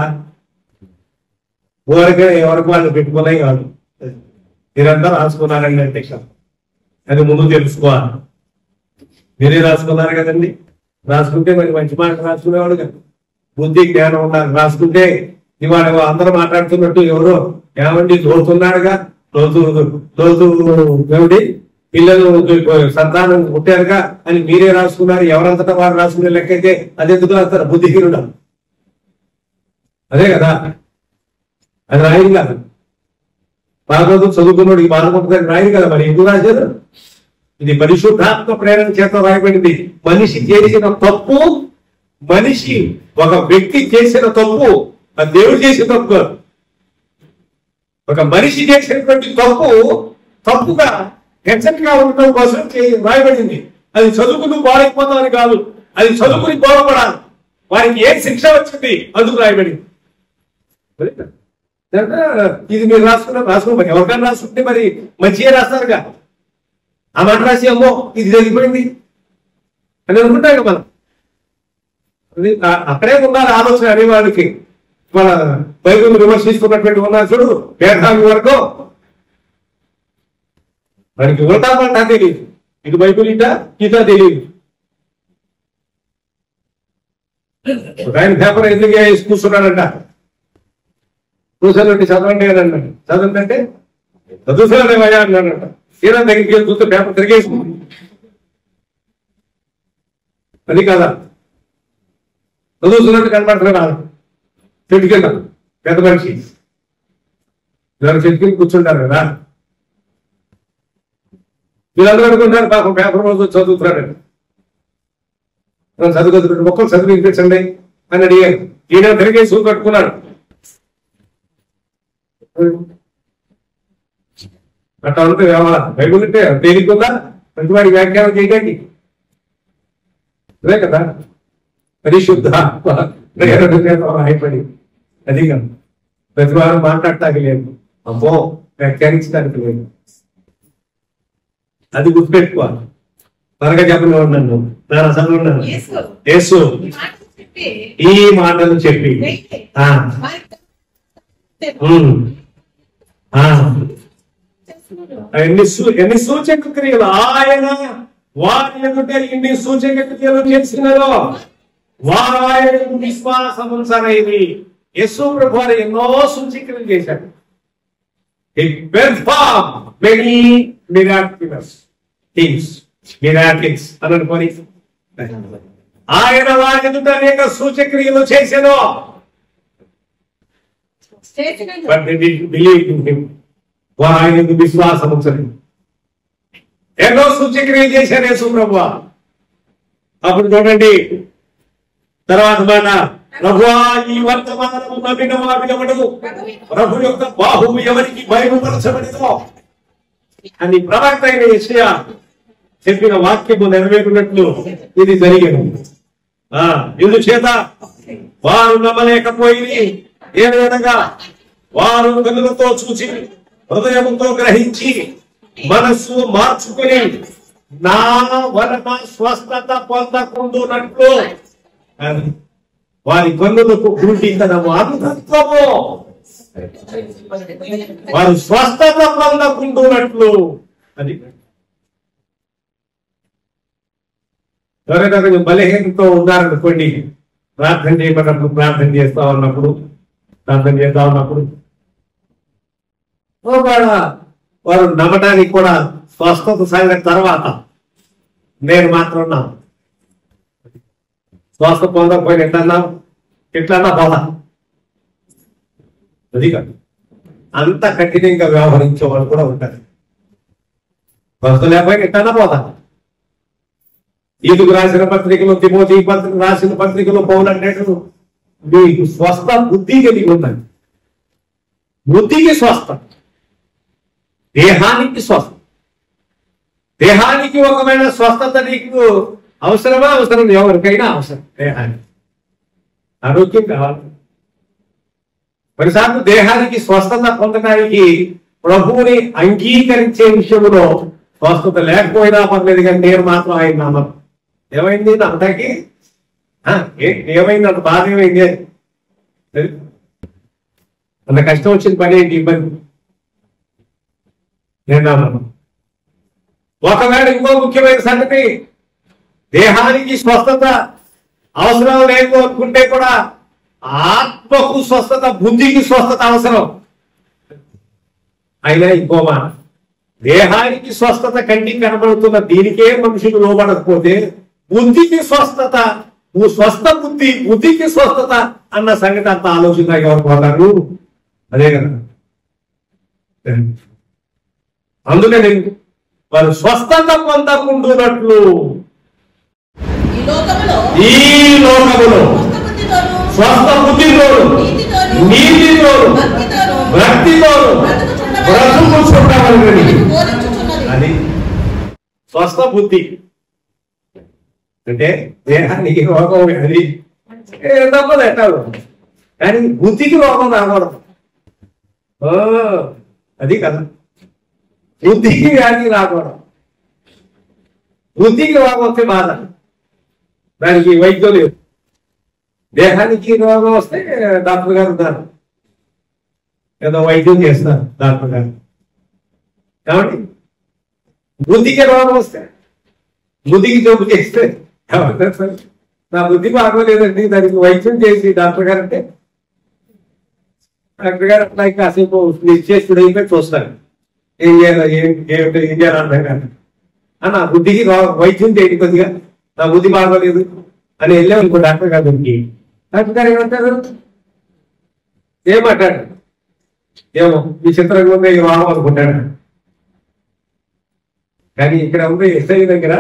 ఎవరికి వాళ్ళు పెట్టుకునే కాదు, మీరంతా రాసుకున్నారండి అంటే అది ముందు తెలుసుకోవాలి. మీరే రాసుకున్నారు కదండి. రాసుకుంటే మరి మంచి మాట రాసుకునేవాడు కదా, బుద్ధి జ్ఞానం ఉండాలి. రాసుకుంటే ఇవాళ అందరూ మాట్లాడుతున్నట్టు ఎవరో ఏమండి తోలుతున్నాడుగా, ఏమిటి పిల్లలు సంతానం పుట్టారుగా అని మీరే రాసుకున్నారు. ఎవరంతటా వారు రాసుకునే లెక్క అయితే అది ఎందుకు రాస్తారు? బుద్ధిహీనుడు. అదే కదా, అది రాయదు కాదు. బాగోదు చదువుకున్నాడు ఈ బాలముఖం రాయదు కదా, మరి ఎందుకు రాశారు? ఇది పరిశుద్ధాత్మ ప్రేరణ చేత రాయబడింది. మనిషి చేసిన తప్పు, మనిషి ఒక వ్యక్తి చేసిన తప్పు, అది దేవుడు చేసిన తప్పు కాదు. ఒక మనిషి చేసినటువంటి తప్పు తప్పుగా హెచ్చరికగా ఉండటం కోసం రాయబడింది. అది చదువుకుని బాగైపోతామని కాదు, అది చదువుకుని బాగుపడాలి. వారికి ఏ శిక్ష వచ్చింది అందుకు రాయబడింది. ఇది మీరు రాసుకుని ఎవరికైనా రాసుకుంటే మరి మంచిగా రాస్తారుగా. ఆ మాట రాసి అమ్మో ఇది జరిగిపోయింది అని అనుకుంటాం కదా మనం. అది అక్కడే ఉండాలి ఆలోచన అనేవాడికి. మన బైబిల్ విమర్శిస్తున్నటువంటి ఉన్నారు చూడు, పేర్హామి వరకు మనకి ఉల్టా పల్టా తెలియదు. ఇది బైబిల్ ఇట తెలియదు. ఆయన పేపర్ ఎందుకు వేసి కూర్చున్నాడంట, కూర్చోండి చదవండి అని అన్నాడు. చదవండి అంటే చదువుతున్నాడేమయ్యా అన్నాడంట. తీరా దగ్గరికి వెళ్ళి చూస్తే పేపర్ తిరిగేసుకుంది. అది కదా, చదువుతున్నట్టు కనబడుతున్నాడు. చెట్టు కింద పెద్ద మనిషి చెట్టు కింద కూర్చుంటారు కదా, వీళ్ళందరూ అనుకుంటారు పాపం పేపర్ రోజు చదువుతున్నాడు. చదువుకుంటున్నాడు, ఒక్కరు చదువు వినిపించండి అని అడిగారు. ఈయన తిరిగేసి కట్టుకున్నాడు. అట్లా ఉంటే వ్యవహారం. బైబుల్ అంటే తేలికుందా ప్రతి వాడి వ్యాఖ్యానం చేయడానికి? అదే కదా పరిశుద్ధ అయిపోయి. అది కాదు ప్రతి వారం మాట్లాడటానికి లేదు, అమ్మో వ్యాఖ్యానించడానికి లేదు. అది గుర్తుపెట్టుకోవాలి. త్వరగా చెప్పని ఉన్నాను, నేను అసలు ఉన్నాను. యేసు ఈ మాటలు చెప్పి ఎన్ని సూచక క్రియలు ఆయన వారి ఎదుట ఎన్ని సూచక క్రియలు చేసినారో వారు ఆయన విశ్వాసం ఉంచనేది. యేసు ప్రభు వారు ఎన్నో సూచక్రియలు చేశాడు. అని అనుకోని ఆయన వారి ఎదుట అనేక సూచక్రియలు చేశాను. వారు ఆయన విశ్వాసం ఉంచలేదు. ఎన్నో సూచక్రియలు చేశారు యేసు ప్రభువా. అప్పుడు చూడండి తర్వాత మాట, ప్రభువా ఈ వర్తమానము నమ్మిన వాడెవడు, ప్రభు యొక్క బాహువు ఎవరికి బయలుపరచబడినో అని ప్రవక్త అయిన యెషయా చెప్పిన వాక్యము నెరవేరునట్లు ఇది జరిగింది. ఇందుచేత వారు నమ్మలేకపోయి ఏదనగా వారు కనులతో చూసి హృదయంతో గ్రహించి మనస్సు మార్చుకుని నా వలన స్వస్థత పొందకుండునట్లు వారి కన్నులకు గుండితనము అంధత్వము, వారు స్వస్థత పొందకుండునట్లు. అది ఎవరైనా కొంచెం బలహీనతో ఉన్నారనుకోండి, ప్రార్థన చేయమన్నప్పుడు ప్రార్థన చేస్తా ఉన్నప్పుడు వారు నమ్మటానికి కూడా స్వస్థత సాగిన తర్వాత నేను మాత్రం ఉన్నాను. స్వస్థ పొందకపోయిన ఎట్లన్నా బాధ. అది కాదు, అంత కఠినంగా వ్యవహరించే వాళ్ళు కూడా ఉంటారు. స్వస్థ లేకపోయిన ఎట్లన్నా బాధ. ఈదుకు రాసిన పత్రికలు, తిమోతి రాసిన పత్రికలు పౌలు అన్నట్టు మీకు స్వస్థ బుద్ధి కలిగి ఉందండి. బుద్ధికి స్వస్థ, దేహానికి స్వస్థ. దేహానికి ఒకవేళ స్వస్థత నీకు అవసరమా? అవసరం, ఎవరికైనా అవసరం. దేహానికి ఆరోగ్యం కావాలి. కొన్నిసార్లు దేహానికి స్వస్థత పొందడానికి ప్రభువుని అంగీకరించే విషయంలో స్వస్థత లేకపోయినా పర్లేదు, కానీ నేను మాత్రం ఆయన నమ్మను. ఏమైంది అంతకి? ఏమైంది? అంత బాధ ఏమైంది? అంత కష్టం వచ్చిన పని ఏంటి? ఇబ్బంది నేను నమ్మను. ఒకవేళ ఇంకో ముఖ్యమైన సంగతి, దేహానికి స్వస్థత అవసరం లేదు అనుకుంటే కూడా ఆత్మకు స్వస్థత, బుద్ధికి స్వస్థత అవసరం. అయినా ఇంకో మాట, దేహానికి స్వస్థత కంటికి కనబడుతున్న దీనికే మనుషులు లోబడకపోతే బుద్ధికి స్వస్థత, స్వస్థ బుద్ధి, బుద్ధికి స్వస్థత అన్న సంగతి అంత ఆలోచన ఎవరు పోతారు? అదే కదా. అందుకని వారు స్వస్థత పొందకుండునట్లు ఈ లోకములో స్వస్థ బుద్ధితోను, నీతితోను, భక్తితోను బ్రతుకుచుండవలెనని. అది స్వస్థ బుద్ధి అంటే దేహానికి రోగం అది తప్పదు ఎట్టాడు, కానీ బుద్ధికి రోగం రాకూడదు. అది కదా, బుద్ధికి వ్యాధి రాకూడదు. బుద్ధికి రోగం వస్తే బాధ, దానికి వైద్యం లేదు. దేహానికి రోగం వస్తే డాక్టర్ గారు ఉన్నారు, ఏదో వైద్యం చేస్తారు డాక్టర్ గారు. కాబట్టి బుద్ధికి రోగం వస్తే, బుద్ధికి జబ్బు చేస్తే నా బుద్ధి బాగోలేదండి, దానికి వైద్యం చేసి డాక్టర్ గారు అంటే డాక్టర్ గారు అట్లా కాసేపు చేసి అయిపోయి చూస్తారు, ఏం చేయాలి ఏం చేయాలన్నా కానీ నా బుద్ధికి వైద్యం చేయడం కొద్దిగా నా బుద్ధి బాగోలేదు అని వెళ్ళాం ఇంకో డాక్టర్ గారు దొరికి. డాక్టర్ గారు ఏమంటారు? ఏమంటాడు? ఏమో విచిత్రంగా ఉంది వాహం అనుకుంటాడు. కానీ ఇక్కడ ఉంది ఎస్ఐ దగ్గర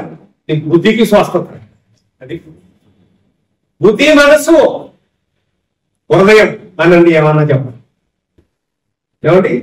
నీకు బుద్ధికి స్వస్థత. అది బుద్ధి, మనస్సు, హృదయం అనండి. ఏమన్నా చెప్పండి, ఏమండి?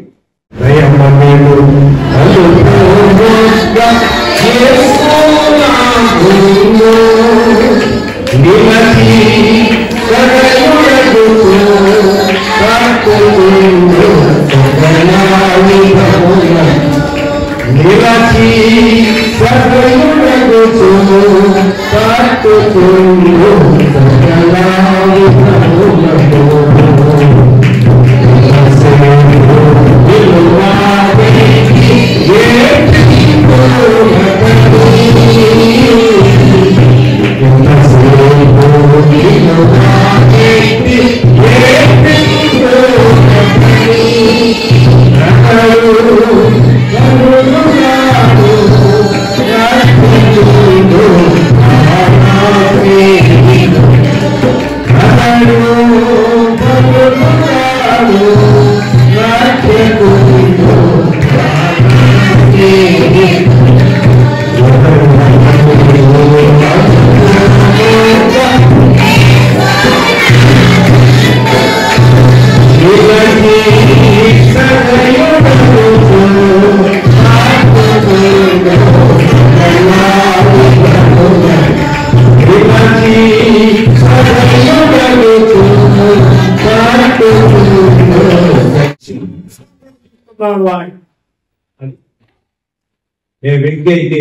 ఏ వ్యక్తి అయితే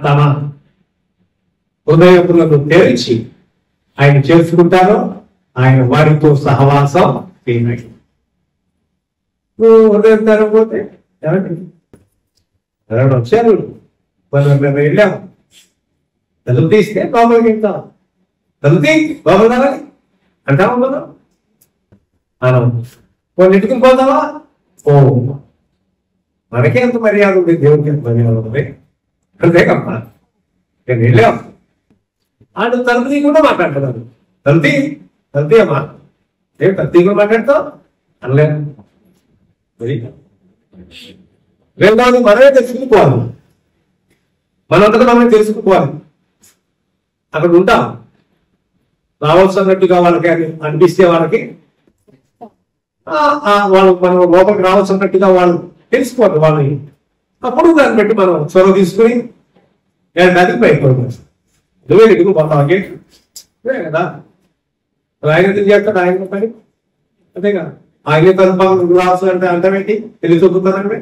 తమ హృదయములను తెరిచి ఆయన చేసుకుంటారో ఆయన వారితో సహవాసం చేయనట్టు. హృదయం తెరకపోతే ఎవరు వచ్చారు, మేము వెళ్ళాము, తలుపు తీస్తే లోపలికి వెళ్తాం, తలుపు తీ లోపల రావాలి అంటాము కదా. మనం కొన్ని ఇంటికి పోతావా? ఓ మనకే ఎంత మర్యాద ఉంది, దేవుడికి ఎంత మర్యాద ఉంది. అంతేకమ్మా, నేను వెళ్ళాం ఆడు తలుపు తీయకుండా మాట్లాడుతున్నాను. తలుపు అమ్మా, ఏం తలుపు తీయకుండా మాట్లాడతావు అనలేదు. రెండవది మనమే తెలుసుకుపోవాలి, మనంతగా మనమే తెలుసుకుపోవాలి. అక్కడ ఉంటాం, రావాల్సినట్టుగా వాళ్ళకి అనిపిస్తే వాళ్ళకి వాళ్ళు మనం లోపలికి రావాల్సినట్టుగా వాళ్ళు తెలిసిపోతారు వాళ్ళని. అప్పుడు దాన్ని బట్టి మనం చొరవ తీసుకుని అది బయటపడుతుంది. నువ్వే ఎదుగు పోతావు కదా, ఆయన ఎందుకు చేస్తాడు ఆయన పని. అంతేగా ఆయన రాసు అంటే అర్థం ఏంటి తెలియచుకుంటారంటే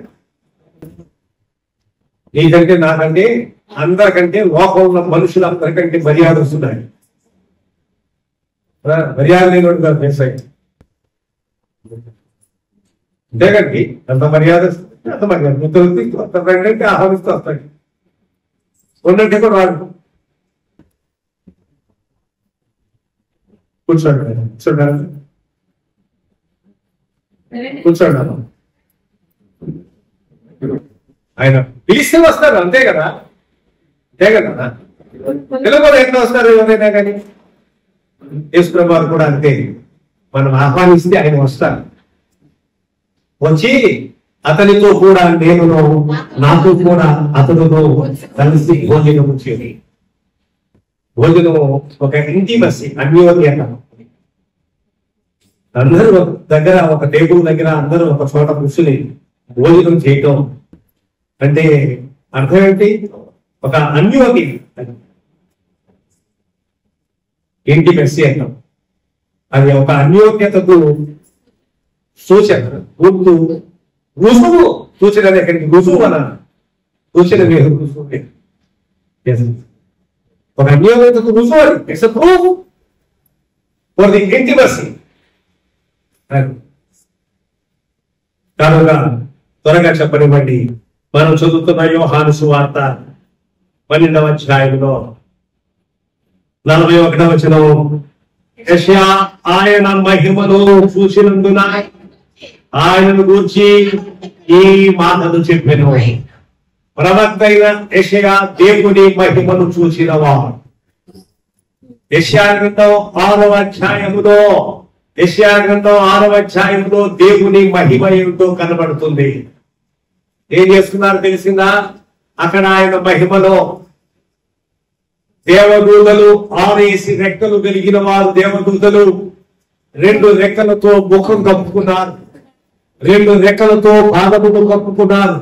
నీకంటే నాకంటే అందరికంటే లోకంలో మనుషులందరికంటే మర్యాద వస్తున్నాయి. మర్యాద లేనివాడు కాదు వ్యవసాయం. అంతేకండి అంత మర్యాద అంత మర్యాద అంత ఆహ్వానిస్తూ వస్తాయి. ఉన్నట్టే కూడా వాడు కూర్చోండి కూర్చోండి కూర్చోండి. ఆయన పిలిస్తే వస్తారు అంతే కదా, అంతే కదా. పిల్లలు ఎట్లా వస్తారు ఎవరైనా కానీ యేసుప్రభు వారు కూడా అంతే. మనం ఆహ్వానిస్తే ఆయన వస్తారు. వచ్చి అతనితో కూడా నేను నాతో కూడా అతనితో కలిసి భోజనం చేయాలి. భోజనం ఒక ఇంటిమసీ అన్యోన్యత. అందరూ ఒక దగ్గర ఒక టేబుల్ దగ్గర అందరూ ఒక చోట కూర్చుని భోజనం చేయటం అంటే అర్థం ఏంటి? ఒక అన్యోన్య ఇంటిమసీ అంటాం. అది ఒక అన్యోన్యతకు సూచన, గుర్తు, రుజువు. సూచన ఎక్కడికి రుజువు అన్న సూచన లేదు. ఒక అన్యోన్యతకు రుజువు అది. It's a proof for the intimacy. కనుక త్వరగా చెప్పనివ్వండి. మనం చదువుతున్న యోహాను సువార్త 12వ అధ్యాయంలో 41వ వచనం, యెషయా ఆయన మహిమను చూసినందున ఆయనను గూర్చి ఈ మాటలు చెప్పెను. ప్రవక్త అయిన యెషయా దేవుని మహిమను చూసినవాడు. యెషయా గ్రంథం 6వ అధ్యాయములో దేవుని మహిమ ఏమిటో కనబడుతుంది. ఏం చేస్తున్నారు తెలిసిందా? అక్కడ ఆయన మహిమలో దేవదూతలు 6 రెక్కలు కలిగిన వారు దేవదూతలు 2 రెక్కలతో ముఖం కప్పుకున్నారు, 2 రెక్కలతో పాదములు కప్పుకున్నారు,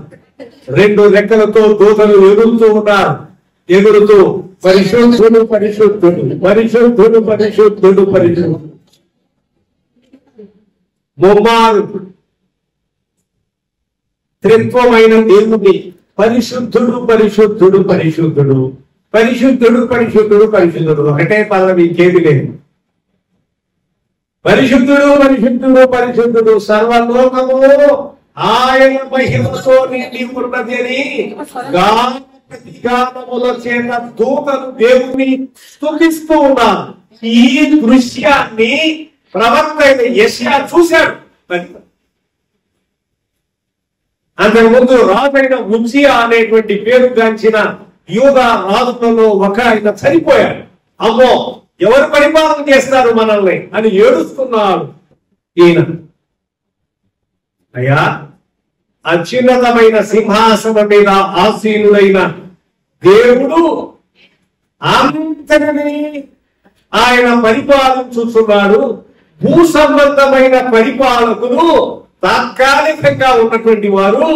2 రెక్కలతో దూతలు ఎగురుతూ పరిశుద్ధుడు పరిశుద్ధుడు పరిశుద్ధుడు పరిశుద్ధుడు పరిశుద్ధుడు ముమ్మారు త్రిత్వమైన దేవుని పరిశుద్ధుడు పరిశుద్ధుడు పరిశుద్ధుడు పరిశుద్ధుడు పరిశుద్ధుడు పరిశుద్ధుడు ఒకటే పదవి ఇంకేది లేదు. పరిశుద్ధుడు పరిశుద్ధుడు పరిశుద్ధుడు సర్వలోకము ఆయన మహిమతో నిండి ఉన్నది అని గానముల చేత దూతలు దేవుని స్తుతిస్తూ ఉన్నారు. ఈ దృశ్యాన్ని ప్రవక్త అయిన యెషయా చూశాడు. అంతకుముందు రాజైన ఉజ్జియా అనేటువంటి పేరు గాంచిన యూదా రాజులలో ఒక ఆయన చనిపోయాడు. అమ్మో ఎవరు పరిపాలన చేస్తారు మనల్ని అని ఏడుస్తున్నాడు ఈయన. అయ్యా అత్యున్నతమైన సింహాసనం మీద ఆసీనుడైన దేవుడు అంతటిని ఆయన పరిపాలించుతున్నాడు. భూ సంబంధమైన పరిపాలకులు తాత్కాలికంగా ఉన్నటువంటి వారు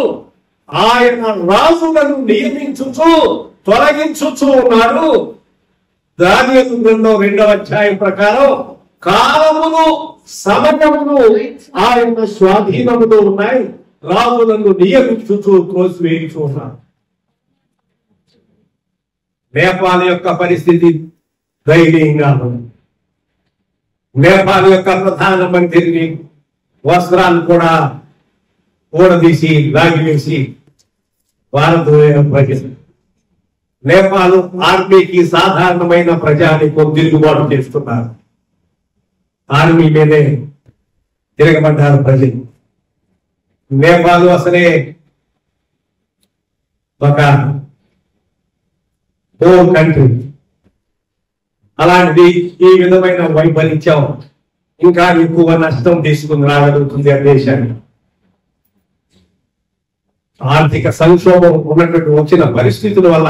ఆయన రాజులను నియమించుచు తొలగించుచు ఉన్నారు. దానియేలు గ్రంథం 2వ అధ్యాయం ప్రకారం కాలములు సమయములు ఆయన స్వాధీనములో ఉన్నాయి. రాజులను నియమించుచు త్రోసివేయుచు ఉన్నారు. నేపాల్ యొక్క పరిస్థితి దయనీయంగా ఉంది. నేపాల్ యొక్క ప్రధానమంత్రిని వస్త్రాలు కూడా ఊడదీసి లాగివేసి భారతదేశం ప్రజలు నేపాల్ ఆర్మీకి సాధారణమైన ప్రజానికం తిరుగుబాటు చేస్తున్నారు. ఆర్మీ మీదే తిరగబడ్డారు ప్రజలు. నేపాల్ అసలే ఒక పోర్ కంట్రీ. అలాంటిది ఈ విధమైన వైఫల్యం ఇంకా ఎక్కువ నష్టం తీసుకుని రాగలుగుతుంది ఆ దేశాన్ని. ఆర్థిక సంక్షోభం ఉన్నటువంటి వచ్చిన పరిస్థితుల వల్ల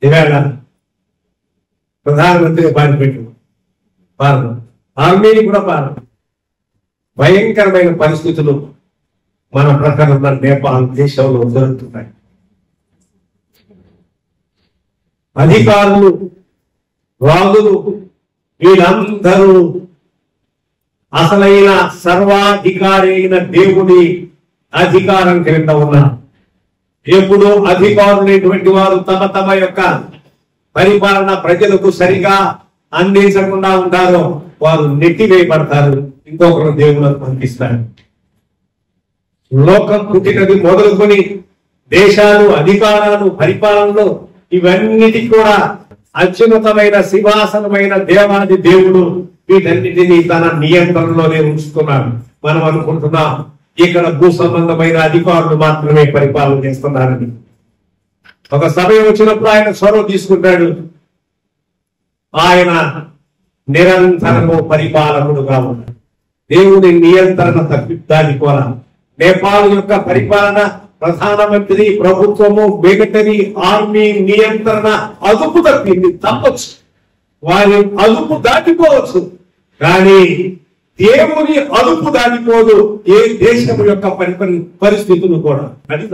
ఇవాళ ప్రధానమంత్రి బాధపెట్టు ఆర్మీని కూడా భయంకరమైన పరిస్థితులు మన ప్రకారం నేపాల్ దేశంలో జరుగుతున్నాయి. అధికారులు రాజులు వీళ్ళందరూ అసలైన సర్వాధికారి అయిన దేవుడి అధికారం క్రింద ఉన్నారు. ఎప్పుడు అధికారులైనటువంటి వారు తమ తమ యొక్క పరిపాలన ప్రజలకు సరిగా అందించకుండా ఉంటారో వారు నెట్టివేయబడతారు, ఇంకొకరు దేవులకు పంపిస్తారు. లోకం పుట్టినది మొదలుకొని దేశాలు, అధికారాలు, పరిపాలనలు ఇవన్నిటి కూడా అత్యున్నతమైన సింహాసనమైన దేవాది దేవుడు వీటన్నిటినీ తన నియంత్రణలోనే ఉంచుతున్నాడు. మనం అనుకుంటున్నాం ఇక్కడ భూ సంబంధమైన అధికారులు మాత్రమే పరిపాలన చేస్తున్నారని. ఒక సమయం వచ్చినప్పుడు ఆయన చొరవ తీసుకుంటాడు. ఆయన నిరంతరము పరిపాలకుడుగా ఉన్నాడు. దేవుని నియంత్రణ తప్పిద్దాని కూడా నేపాల్ యొక్క పరిపాలన, ప్రధానమంత్రి, ప్రభుత్వము, మిలిటరీ, ఆర్మీ నియంత్రణ అదుపు తప్పింది. తప్పచ్చు, వారి అదుపు దాటిపోవచ్చు, కానీ దేవుని అదుపు దాటిపోదు ఏ దేశం యొక్క పరిస్థితులు కూడా. అది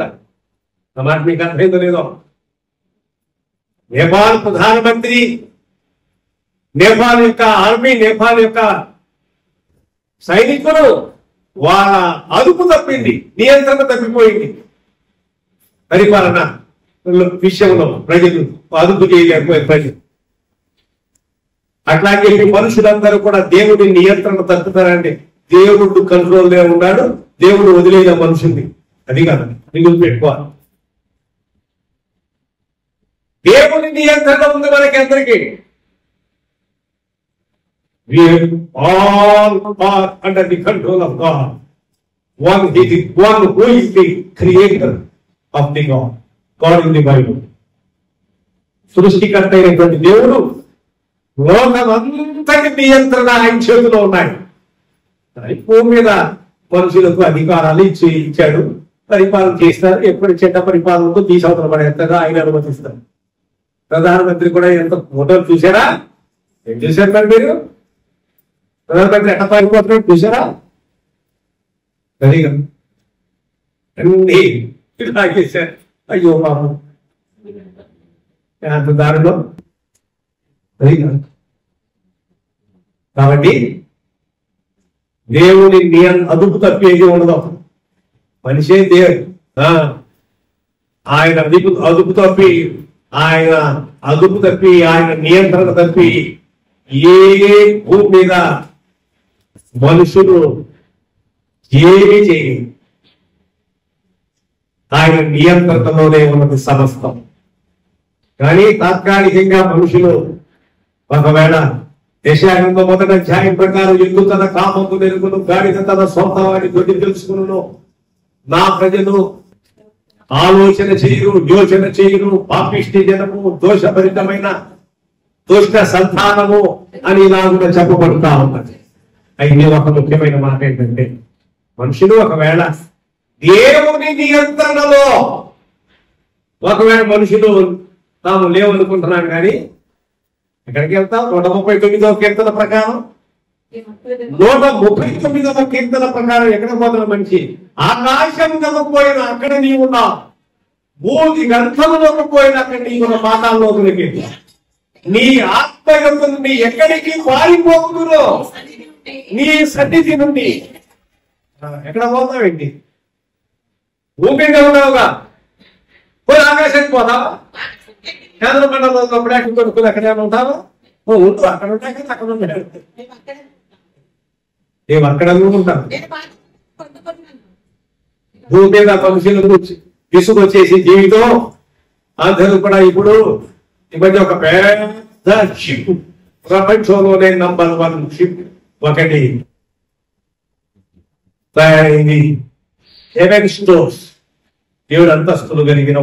మాట మీకు అర్థమైందో లేదో. నేపాల్ ప్రధానమంత్రి, నేపాల్ యొక్క ఆర్మీ, నేపాల్ యొక్క సైనికులు వాళ్ళ అదుపు తప్పింది, నియంత్రణ తప్పిపోయింది. పరిపాలన విషయంలో ప్రజలు అదుపు చేయలేకపోయారు ప్రజలు. అట్లాగే మనుషులందరూ కూడా దేవుడి నియంత్రణ తప్పుతారండి. దేవుడు కంట్రోల్లో ఉన్నాడు, దేవుడు వదిలేద మనుషుల్ని. అది కాదు, మిగులు పెట్టుకోవాలి. దేవుని నియంత్రణ ఉంది మనకి అందరికీ. We all are under the control of God. One who is the creator of the God. God in the Bible. సృష్టికర్త అయినటువంటి దేవుడు లోకమంతటి నియంత్రణ ఆయన చేతిలో ఉన్నాయి. భూమి మీద మనుషులకు అధికారాలు ఇచ్చాడు, పరిపాలన చేస్తారు. ఎప్పుడు చెడ్డ పరిపాలనతో తీసవతల పడేస్తారో ఆయన అనుమతిస్తారు. ప్రధానమంత్రి కూడా ఎంత ఫోటోలు చూసారా? ఏం చూశారు మరి మీరు? ప్రధానమంత్రి ఎట్ట పారిపోతున్నాడు చూసారా? సరిగా అన్ని లాగేశారు. అయ్యో పాపం, అంత దారిలో. కాబట్టి దేవుని అదుపు తప్పేది ఉండదు. మనిషే దేవుడు. ఆయన అదుపు తప్పి ఆయన నియంత్రణ తప్పి ఏ భూమి మీద మనుషులు ఏమీ చేయలేదు. ఆయన నియంత్రణలోనే ఉన్నది సమస్తం. కానీ తాత్కాలికంగా మనుషులు ఒకవేళ యెషయా మొదటి అధ్యాయం ప్రకారం ఎద్దు తన కామము మెరుగును, గాడిద తన సొంత వాడి దొడ్డి తెలుసుకును, నా ప్రజలు ఆలోచన చేయరు, యోచన చేయరు, పాపిష్టి జనము, దోషభరితమైన దుష్ట సంతానము అని ఇలా కూడా చెప్పబడుతా ఉన్నది. అయితే ఒక ముఖ్యమైన మాట ఏంటంటే, మనుషులు ఒకవేళ దేవుని నియంత్రణలో ఒకవేళ మనుషులు తాము లేవనుకుంటున్నాను, కానీ ఎక్కడికి వెళ్తాం? 139వ కీర్తన ప్రకారం 139వ కీర్తన ప్రకారం ఎక్కడ పోతున్న మనిషి? ఆకాశం పోయిన అక్కడ నీవున్నావు, భూమి గర్భంలోకి పోయిన అక్కడ నీవున్న పాతాల్లోకి నీ ఆత్మగతం నీ ఎక్కడికి పారిపోకుదురో నీ సన్నిధి నుండి. ఎక్కడ పోతావేంటి? భూమిగా ఉన్నావుగా, పోయి ఆకాశానికి పోతావా? చంద్రమండలంలో అప్పుడు కొనుక్కుని అక్కడే ఉంటావా? ఉంటూ అక్కడ ఉంటాయి కదా, అక్కడ ఉంటాయి. మేము అక్కడ ఉంటాం. భూమి మీద మనుషులకు విసుగొచ్చేసి జీవితం అందరూ కూడా ఇప్పుడు ఈ మధ్య ఒక పెద్ద షిప్, ప్రపంచంలోనే నంబర్ 1 షిప్ ఒకటి తయారైంది. ఎవెన్స్టోస్, 7 అంతస్తులు కలిగిన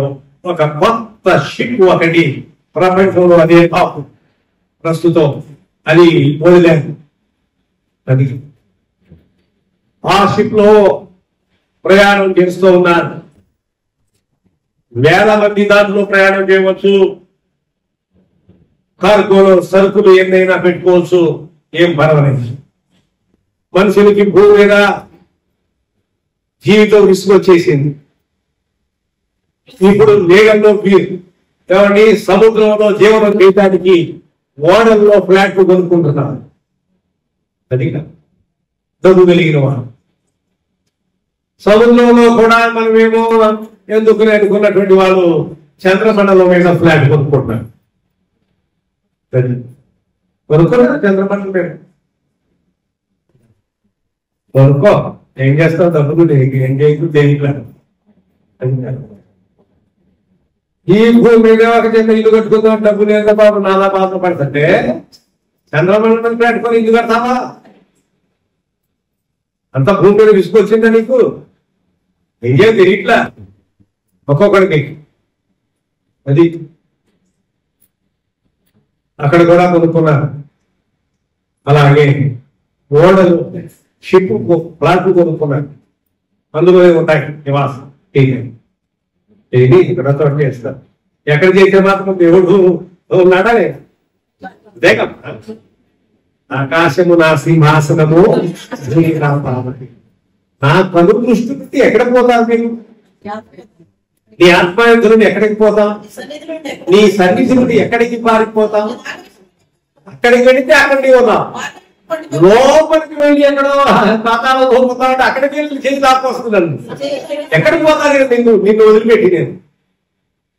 ఒక కొత్త షిప్ ఒకటి ప్రపంచంలో అదే టాప్ ప్రస్తుతం. అది వదిలేదు. అది ఆ షిప్ లో ప్రయాణం చేస్తూ ఉన్నారు. వేల మంది దాంట్లో ప్రయాణం చేయవచ్చు. కార్గోలో సరుకులు ఎన్నైనా పెట్టుకోవచ్చు, ఏం పర్వాలేదు. మనుషులకి భూమి మీద జీవితం విసుగొచ్చేసింది. ఇప్పుడు వేగంలో ఏమండి సముద్రంలో జీవనం చేయడానికి ఓడల్లో ఫ్లాట్లు కొనుక్కుంటున్నారు. అది డబ్బు కలిగిన వాడు. సముద్రంలో కూడా మనమేమో ఎందుకు అనుకున్నటువంటి వాళ్ళు చంద్రమండలం మీద ఫ్లాట్ కొనుక్కుంటున్నారు. కొనుక్కున్నారు చంద్రమండలం మీద. కొనుక్కో, ఏం చేస్తావు? డబ్బులు ఏం చేయకు దేనికి. ఈ భూమి మీద ఒక చిన్న ఇల్లు కట్టుకుందాం, డబ్బు లేదా బాబు నానా బాధ పడుతుంటే చంద్రమండలం పెట్టుకొని ఇల్లు కడతావా? అంత భూమి మీద విసుకొచ్చిందా నీకు? ఇంకేం తెలియట్లా ఒక్కొక్కడికి. అది అక్కడ కూడా కొనుక్కున్నారు. అలాగే ఓడలు, షిప్ ప్లాట్లు కొనుక్కున్నారు. అందులో ఉంటాయి నివాసం. ఇది ఇక్కడ తోట చేస్తారు. ఎక్కడ చేసే మాత్రం దేవుడు ఉన్నాడా? దేగం ఆకాశము నా సింహాసనము, నా కను దృష్టి పెట్టి ఎక్కడ పోతారు మీరు? నీ ఆత్మయంతులు ఎక్కడికి పోతాం? నీ సన్నిధి నుండి ఎక్కడికి పారిపోతాం? అక్కడికి వెళితే అక్కడికి పోతాం. లోపలికి వెళ్ళి ఎక్కడో పాతాళం పోతా ఉంటే అక్కడికి వెళ్ళి చేసి దాకొస్తున్నాను. ఎక్కడికి పోతాను నిన్ను వదిలిపెట్టి నేను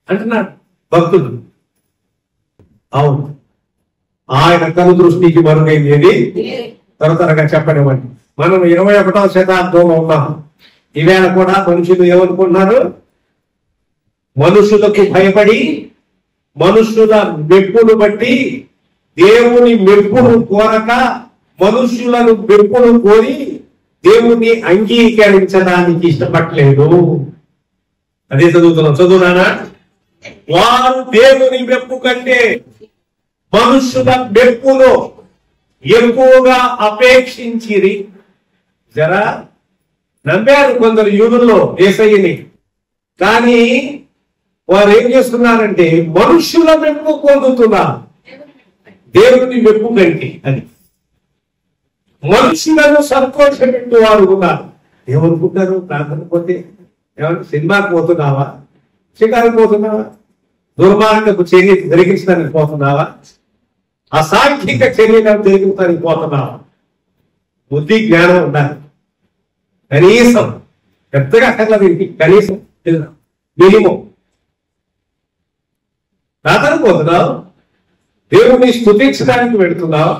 అంటున్నాడు భక్తులు. అవును, ఆయన కను దృష్టికి మరుగైంది ఏది? త్వరగా చెప్పనివ్వండి. మనం 21వ శతాబ్దంలో ఉన్నాం. ఈవేళ కూడా మనుషులు ఏమనుకుంటున్నారు? మనుషులకు భయపడి, మనుషుల మెప్పును బట్టి, దేవుని మెప్పును కోరక, మనుషులను మెప్పును కోరి దేవుని అంగీకరించడానికి ఇష్టపడలేదు. అదే చదువుతున్నాం. చదువునానా? వారు దేవుని మెప్పు కంటే మనుషుల మెప్పును ఎక్కువగా అపేక్షించిరి. జరా నమ్మారు కొందరు యూదుల్లో యేసయ్యని. కానీ వారు ఏం చేస్తున్నారంటే మనుషుల మెప్పు పొందుతున్నారు దేవుని మెప్పు కంటే. అది మనుషులను సంతోషపెట్టు వారు ఉన్నారు. ఏమనుకుంటారు? ప్రార్థన పోతే ఏమన్నా సినిమాకి పోతున్నావా? షికారుకు పోతున్నావా? దుర్మార్గపు చర్య జరిగించడానికి పోతున్నావా? అసాంఘిక చర్యలను జరిగించడానికి పోతున్నావా? బుద్ధి జ్ఞానం ఉండాలి. కనీసం పెద్దగా అక్కర్లా దీనికి, కనీసం మినిమం. ప్రార్థన పోతున్నావు, దేవుణ్ణి స్తుతించడానికి పెడుతున్నావు,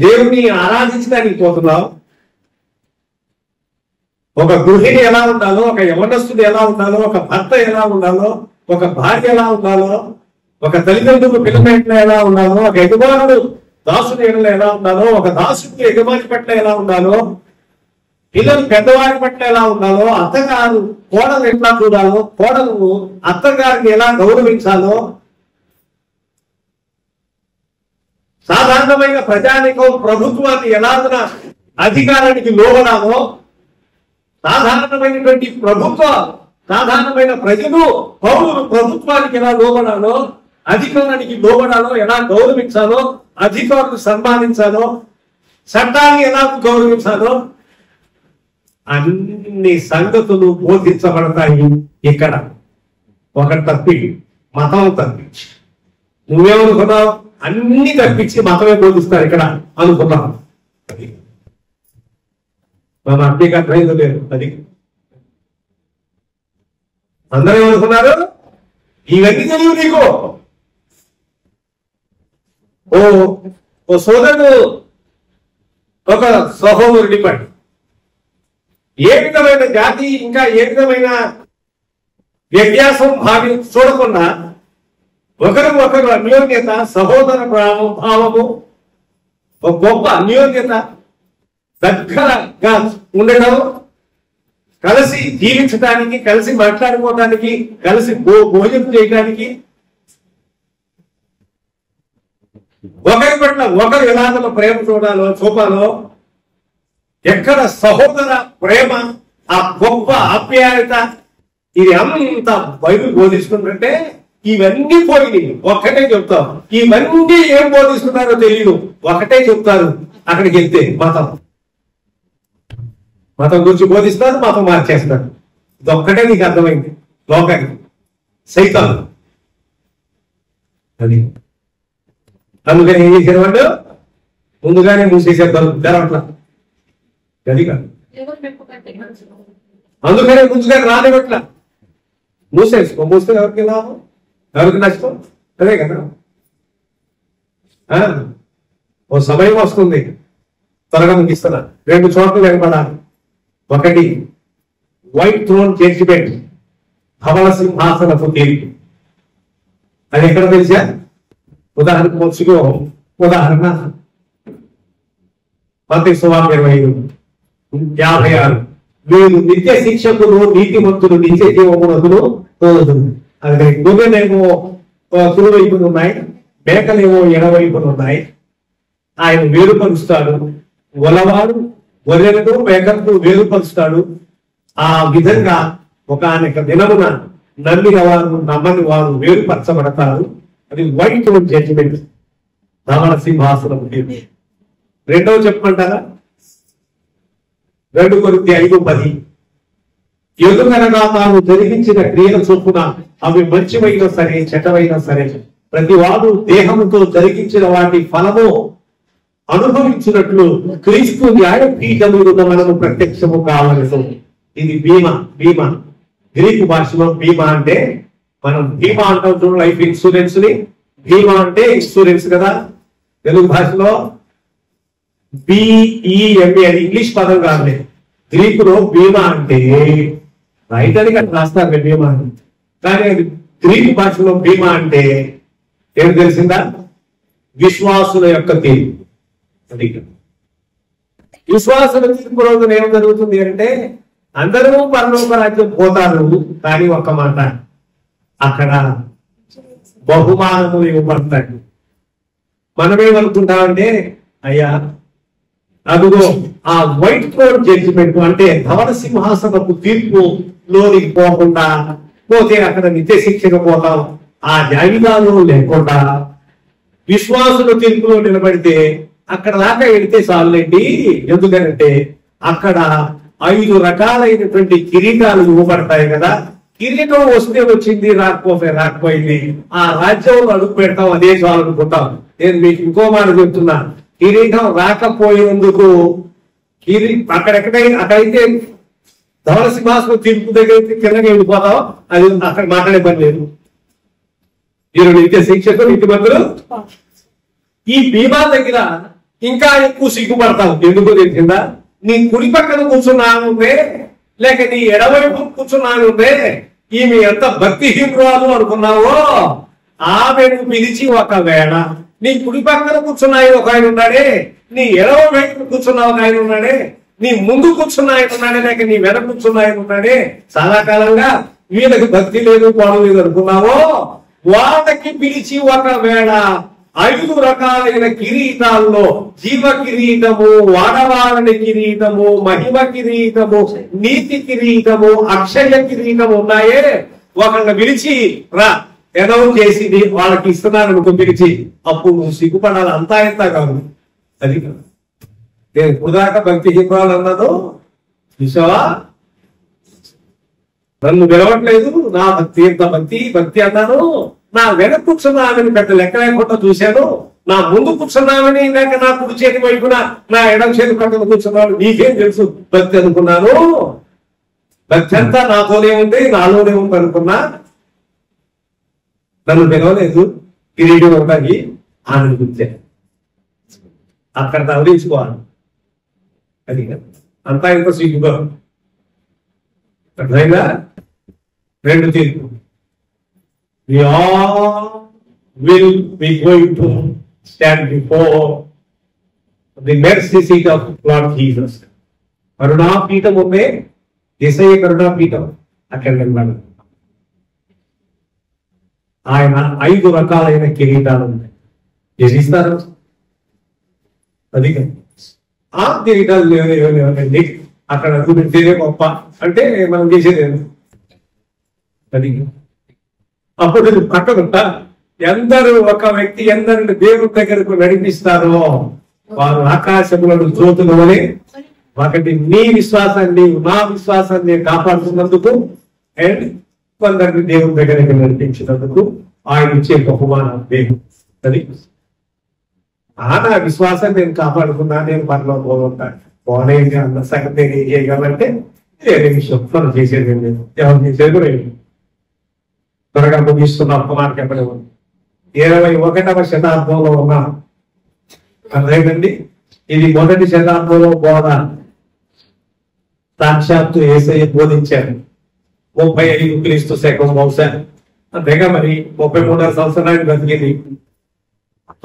దేవుణ్ణి ఆరాధించడానికి పోతున్నావు. ఒక గృహిణి ఎలా ఉండాలో, ఒక యవనస్తుడు ఎలా ఉండాలో, ఒక భర్త ఎలా ఉండాలో, ఒక భార్య ఎలా ఉండాలో, ఒక తల్లిదండ్రులు పిల్లల ఎలా ఉండాలో, ఒక యజమానుడు దాసుని ఎడల ఎలా ఉండాలో, ఒక దాసుడు యజమాని పట్ల ఎలా ఉండాలో, పిల్లలు పెద్దవారి పట్ల ఎలా ఉండాలో, అత్తగారు కోడలు ఎట్లా చూడాలో, కోడలు అత్తగారిని ఎలా గౌరవించాలో, సాధారణమైన ప్రజానికం ప్రభుత్వాన్ని ఎలాగ అధికారానికి లోబడాలో, సాధారణమైనటువంటి సాధారణమైన ప్రజలు పౌరులు ప్రభుత్వానికి ఎలా లోబడాలో, అధికారానికి లోబడాలో, ఎలా గౌరవించాలో, అధికారులు సన్మానించాలో, చట్టాన్ని ఎలా గౌరవించాలో, అన్ని సంగతులు బోధించబడతాయి. ఇక్కడ ఒకటి తప్పి మతం తప్పించి. నువ్వేమనుకున్నావు? అన్ని తప్పించి మతమే బోధిస్తారు ఇక్కడ అనుకున్నావు. మన అర్థిక అర్థమైందో లేదు. అది అందరూ ఏమనుకున్నారు? ఇవన్నీ తెలియదు నీకు. ఓ సోదరుడు ఒక సహోదరుడి పడి ఏ విధమైన జాతి, ఇంకా ఏ విధమైన వ్యత్యాసం చూడకుండా ఒకరు అన్యోన్యత, సహోదర భావము, ఒక గొప్ప అన్యోన్యత, దగ్గరగా ఉండడం, కలిసి జీవించడానికి, కలిసి మాట్లాడుకోవడానికి, కలిసి భోజనం చేయడానికి, ఒకరి పట్ల ఒకరు ఎలాగో ప్రేమ చూపాలో, ఎక్కడ సహోదర ప్రేమ, ఆ గొప్ప ఆప్యాయత, ఇది అంత బైబిల్ బోధిస్తుందంటే ఇవన్నీ పోయి ఒక్కటే చెప్తాం. ఇవన్నీ ఏం బోధిస్తున్నారో తెలియదు, ఒకటే చెప్తారు. అక్కడికి వెళ్తే మతం గురించి బోధిస్తారు, మతం మార్చేస్తారు. ఇది ఒక్కటే నీకు అర్థమైంది. లోకానికి సైతాను అది. అందుకని ఏం చేసేవాళ్ళు? ముందుగానే మూసేసేద్దాం జరగట్లా. అది కాదు. అందుకనే ముందుగా రానివట్ల మూసేసుకో. మూస్తే ఎవరికి లాభం, ఎవరికి నష్టం? అదే కదా. ఓ సమయం వస్తుంది, త్వరగా ముగిస్తున్నా. 2 చోట్ల నిలబడాలి. ఒకటి వైట్ థ్రోన్ జడ్జిమెంట్, ధవళ సింహాసనపు తీర్పు. అది ఎక్కడ తెలిసా? ఉదాహరణకు మొత్తుకో, ఉదాహరణ మత్తయి సువార్త 25:56, మీరు నిత్య శిక్షకులు నీతిమంతులు నిత్య జీవమునకును తోలుతుంది. అది గొర్రెలేమో కుడివైపున ఉన్నాయి, మేకలేమో ఎడవైపున ఉన్నాయి. ఆయన వేరుపరుస్తాడు, గొల్లవాడు గొర్రెలను మేకలను వేరుపరుస్తాడు. ఆ విధంగా ఒకనొక దినమున నమ్మిన వారు నమ్మని వారు వేరుపరచబడతారు. అది వైట్ థ్రోన్ జడ్జిమెంట్, ధవళ సింహాసనం. రెండవ చెప్పమంటారా? 2 కొరింథీ 5:10, ఎదుగనగా తాను జరిగించిన క్రియల చొప్పున అవి మంచివైనా సరే చెడ్డవైనా సరే ప్రతి వాడు దేహముతో జరిగించిన వాటి ఫలము అనుభవించినట్లు క్రీస్తు న్యాయపీఠము మనము ప్రత్యక్షము కావలసి. ఇది బీమా. బీమా గ్రీకు భాషలో బీమా అంటే, మనం బీమా అంటాం చూడండి, లైఫ్ ఇన్సూరెన్స్ ని. బీమా అంటే ఇన్సూరెన్స్ కదా. తెలుగు భాషలో బిఈఎంఏ అది ఇంగ్లీష్ పదం కాదు. గ్రీకులో బీమా అంటే రైట్ అని అట్లా రాస్తారు బీమా అని. కానీ అది గ్రీకు భాషలో బీమా అంటే ఏమి తెలిసిందా? విశ్వాసుల యొక్క తీర్పు. అది విశ్వాసుల తీర్పు రోజున ఏం జరుగుతుంది అంటే, అందరూ పరలోక రాజ్యం పోతారు, కానీ ఒక్క మాట, అక్కడ బహుమానములు ఇవ్వబడతాయి. మనమేమనుకుంటామంటే, అయ్యా అదిగో ఆ వైట్ థ్రోన్ జడ్జిమెంట్ అంటే ధవళ సింహాసనపు తీర్పులోనికి పోకుండా పోతే అక్కడ నిత్య శిక్షకు పోతాం. ఆ జాబితాలో లేకుండా విశ్వాసుల తీర్పులో నిలబడితే అక్కడ దాకా వెళితే చాలండి. ఎందుకంటే అక్కడ 5 రకాలైనటువంటి కిరీటాలు ఇవ్వబడతాయి కదా. కిరీటం వస్తే వచ్చింది, రాకపోతే రాకపోయింది. ఆ రాజ్యంలో అడుగు పెడతాం, అదే చాలనుకుంటాం. నేను మీకు ఇంకో మాట చెప్తున్నా, కిరీటం రాకపోయేందుకు అక్కడైతే ధవళ సింహాసనం తీర్పు దగ్గర కిందకి వెళ్ళిపోతాం, అది అక్కడ మాట్లాడే పని లేదు. మీరు నిత్య శిక్షకు నీతిమంతులు. ఈ బీమా దగ్గర ఇంకా ఎక్కువ సిగ్గుపడతాం. ఎందుకు తెలిసిందా? నీ కుడి పక్కన కూర్చున్నానుందే, లేక నీ ఎడవైపు కూర్చున్నానుందే, ఈమె ఎంత భక్తిహీనురాలు అనుకున్నావో, ఆమెను పిలిచి ఒకవేళ నీ కుడి పక్కన కూర్చున్న ఆయన ఒక ఆయన ఉన్నాడే, నీ ఎడవ వైపు కూర్చున్న ఒక ఆయన ఉన్నాడే, నీ ముందు కూర్చున్న ఆయన ఉన్నాడే, లేక నీ వెనక కూర్చున్న ఆయన ఉన్నాడే, చాలా కాలంగా వీళ్ళకి భక్తి లేదు పాడు లేదు అనుకున్నావో, వాళ్ళకి పిలిచి ఒకవేళ 5 రకాలైన కిరీటాల్లో జీవ కిరీటము, వాడవాడని కిరీటము, మహిమ కిరీటము, నీతి కిరీటము, అక్షయ కిరీటము ఉన్నాయే, ఒకళ్ళని పిలిచి రా అనౌన్స్ చేసింది వాళ్ళకి ఇస్తున్నాను పిలిచి, అప్పుడు నువ్వు సిగ్గుపడాలి. అంతా ఎంత కాదు. అది కాదు. నేను ఇప్పుడుదాకా భక్తి చెప్పాలన్నాను, చూసావా? నన్ను విలవట్లేదు, నా భక్తి ఎంత భక్తి అన్నాను. నా వెనక కూర్చున్నామని పెద్ద లెక్క లేకుండా చూశాను, నా ముందు కూర్చున్నామని, లేక నా కుడి చేతి వైపున నా ఎడం చేతి పక్కన కూర్చున్నాను, నీకేం తెలుసు భక్తి అనుకున్నాను. భక్తి అంతా నాతోనే ఉంది, నాలోనే ఉంది అనుకున్నా. నన్ను పిలవలేదు కిరీటం ఒకటి ఆమెను గుర్చాను. అక్కడ తవరించుకోవాలి. అది అంతా ఎంత సిగ్గుగా. అర్థమైందా? 2 తీర్పు. We all will be going to stand before the mercy seat of Lord Jesus. కరుణాపీఠం ఉందే, యేసయ్య కరుణాపీఠం. అక్కడ వెళ్ళాలి. ఆయన 5 రకాలైన కిరీటాలు ఉన్నాయి. చేసిస్తారు. అది ఆ కిరీటాలు లేవండి, అక్కడ అడుగు పెడితేనే గొప్ప అంటే మనం చేసేది అది. అప్పుడు పక్కన ఎందరు ఒక వ్యక్తి ఎందరిని దేవుడి దగ్గరకు నడిపిస్తారో వారు ఆకాశములను జ్యోతులు అని. ఒకటి నీ విశ్వాసాన్ని, నా విశ్వాసాన్ని కాపాడుతున్నందుకు, అండ్ కొందరిని దేవుడి దగ్గరికి నడిపించినందుకు ఆయన ఇచ్చే బహుమానం దేవుడు. అది నా విశ్వాసాన్ని నేను కాపాడుకున్నా, నేను పనిలో పోగొట్టాను. పోనేది అన్న సంగతి ఏం చేయగలంటే వేరే విషయం మనం చేసేది ఏం లేదు, ఎవరు చేసేది కూడా ఏం త్వరగా ముగిస్తున్న ఒక్క మాట చెప్పలేము. 21వ శతాబ్దంలో ఉన్నాం. అర్థమైందండి. ఇది మొదటి శతాబ్దంలో బోధ సాక్షాత్తు యేసయ్య బోధించారు. 35 క్రీస్తు శకం బహుశా అంతేగా, మరి 33వ సంవత్సరానికి బతికింది.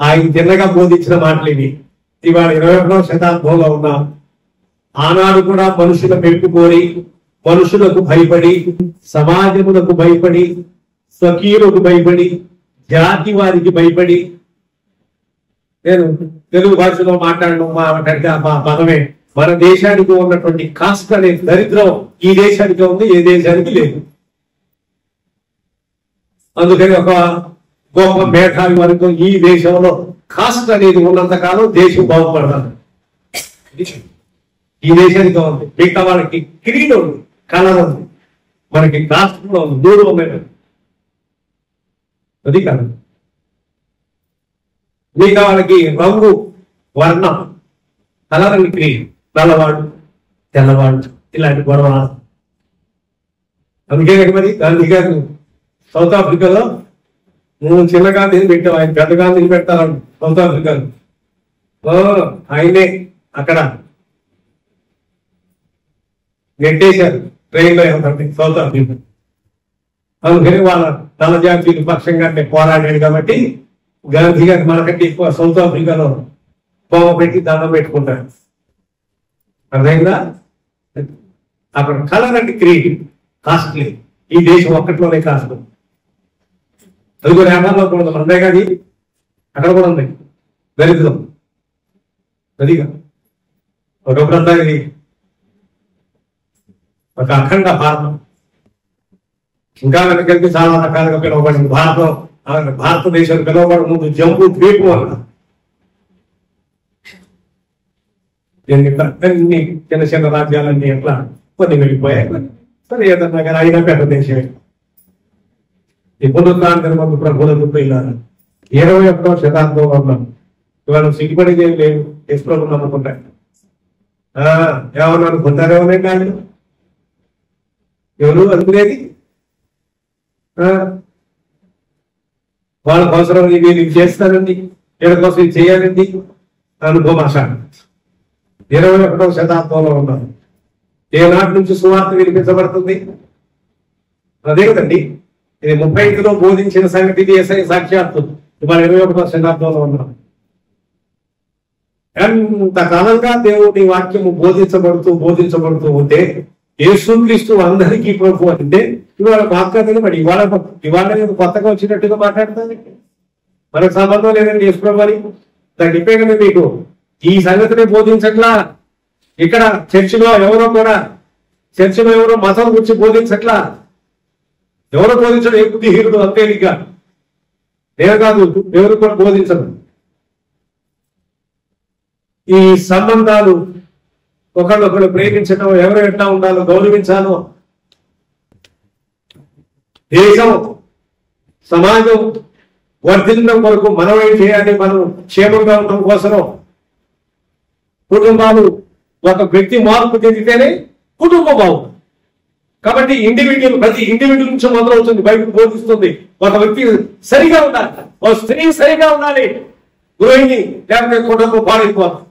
ఆయన చిన్నగా బోధించిన మాటలు ఇవి. ఇవాళ 21వ శతాబ్దంలో ఉన్నాం. ఆనాడు కూడా మనుషుల మెప్పు కోరి, మనుషులకు భయపడి, సమాజములకు భయపడి, స్వకీయులకు భయపడి, జాతి వారికి భయపడి, నేను తెలుగు భాషలో మాట్లాడడం మా పదమే, మన దేశానికి ఉన్నటువంటి కాస్ట్ అనే దరిద్రం ఈ దేశానికి ఉంది, ఏ దేశానికి లేదు. అందుకని ఒక గొప్ప మేధావి వర్గం ఈ దేశంలో కాస్ట్ అనేది ఉన్నంత కాలం దేశం బాగుపడదు. ఈ దేశానికి ఉంది. మిగతా వాళ్ళకి క్రీడ ఉంది, కలర్ ఉంది, మనకి కాస్ట్ కూడా ఉంది, దూరం ఉన్నాయి. అది కాదు. మిగతా వాళ్ళకి రంగు, వర్ణం, కలర్ అని క్రీడ్, నల్లవాడు, తెల్లవాడు, ఇలాంటి గొడవ. అందుకే మరి గాంధీ గారు సౌత్ ఆఫ్రికాలో నువ్వు చిన్న గాంధీని పెట్టావు, ఆయన పెద్ద గాంధీని పెడతారు సౌత్ ఆఫ్రికాలో. ఆయనే అక్కడ నెట్టేశారు ట్రైన్లో ఏమంటే సౌత్ ఆఫ్రికా. అందుకని వాళ్ళ నల్ల జాతీయుల పక్షంగా పోరాడాడు కాబట్టి గాంధీ గారు మనకంటే ఎక్కువ సౌత్ ఆఫ్రికాలో బొమ్మ పెట్టి దండం పెట్టుకుంటారు. అర్థమైందా? అక్కడ కలర్ అండ్ క్రీడ్ కాస్ట్లీ. ఈ దేశం ఒక్కట్లోనే కాస్ట్. అది కూడా వ్యాపారంలో కూడా ఉంది, అంతే కాదు అక్కడ కూడా ఉంది దరిద్రం. అదిగా ఒకప్పుడంతా ఇది ఒక అఖండ భారతం. ఇంకా వెనకెళ్తే చాలా రకాలుగా పిలువబడింది భారతం. భారతదేశం పిలువబడి ముందు జంబూ ద్వీపం అన్న అన్ని చిన్న చిన్న రాజ్యాలన్నీ ఎట్లా కొన్ని వెళ్ళిపోయాయి. సరే ఏదన్నా కానీ అయినా పెద్ద దేశమే. ఈ పునరుద్ధారణ మందు ప్రభుత్వం వెళ్ళారు. 21వ శతాబ్దంలో ఉన్నాం. ఇవాళ సిగ్గుపడేది ఏం లేదు. యశ్వరం నమ్ముకుంటారు. ఏమన్నా అనుకుంటారేమోనే కానీ ఎవరు అనుకునేది వాళ్ళ కోసం వీళ్ళు చేస్తారండి, వీళ్ళ కోసం ఇది చేయాలండి అనుభవం. 21వ శతాబ్దంలో ఉన్నాం. ఏనాటి నుంచి సువార్త వినిపించబడుతుంది? అదే కదండి. ఇది 35లో బోధించిన సంగతి, ఇది యేసయ్య సాక్షాత్తు. ఇవాళ 21వ శతాబ్దంలో ఉన్నాం. ఎంతకాలంగా దేవుని వాక్యము బోధించబడుతూ ఉంటే యేసుక్రీస్తు అందరికీ ప్రభు అంటే ఇవాళ మాట్లాడదు. మరి ఇవాళ నేను కొత్తగా వచ్చినట్టుగా మాట్లాడతాను. మనకు సంబంధం లేదండి యేసు ప్రభు అని. దాన్ని చెప్పే కదా మీకు ఈ సంగతిని బోధించట్లా. ఇక్కడ చర్చిలో ఎవరో మతం గురించి బోధించట్లా. ఎవరో బోధించడం ఏ బుద్ధిహీనుడు అంతేలిగా నేను కాదు, ఎవరు కూడా బోధించరు. ఈ సంబంధాలు ఒకళ్ళొకళ్ళు ప్రేమించడం, ఎవరు ఎట్లా ఉండాలో గౌరవించాలో, దేశం సమాజం వర్ధిల్లడం కొరకు మనం ఏం చేయాలి, మనం క్షేమంగా ఉండడం కోసం కుటుంబాలు ఒక వ్యక్తి మార్పు చెందితేనే కుటుంబం బాగుంది. కాబట్టి ప్రతి ఇండివిజువల్ నుంచి మొదలవుతుంది. బైబిల్ బోధిస్తుంది ఒక వ్యక్తి సరిగా ఉండాలి, ఒక స్త్రీ సరిగా ఉండాలి, గృహిణి లేకపోతే కుటుంబం పాడైపోతుంది.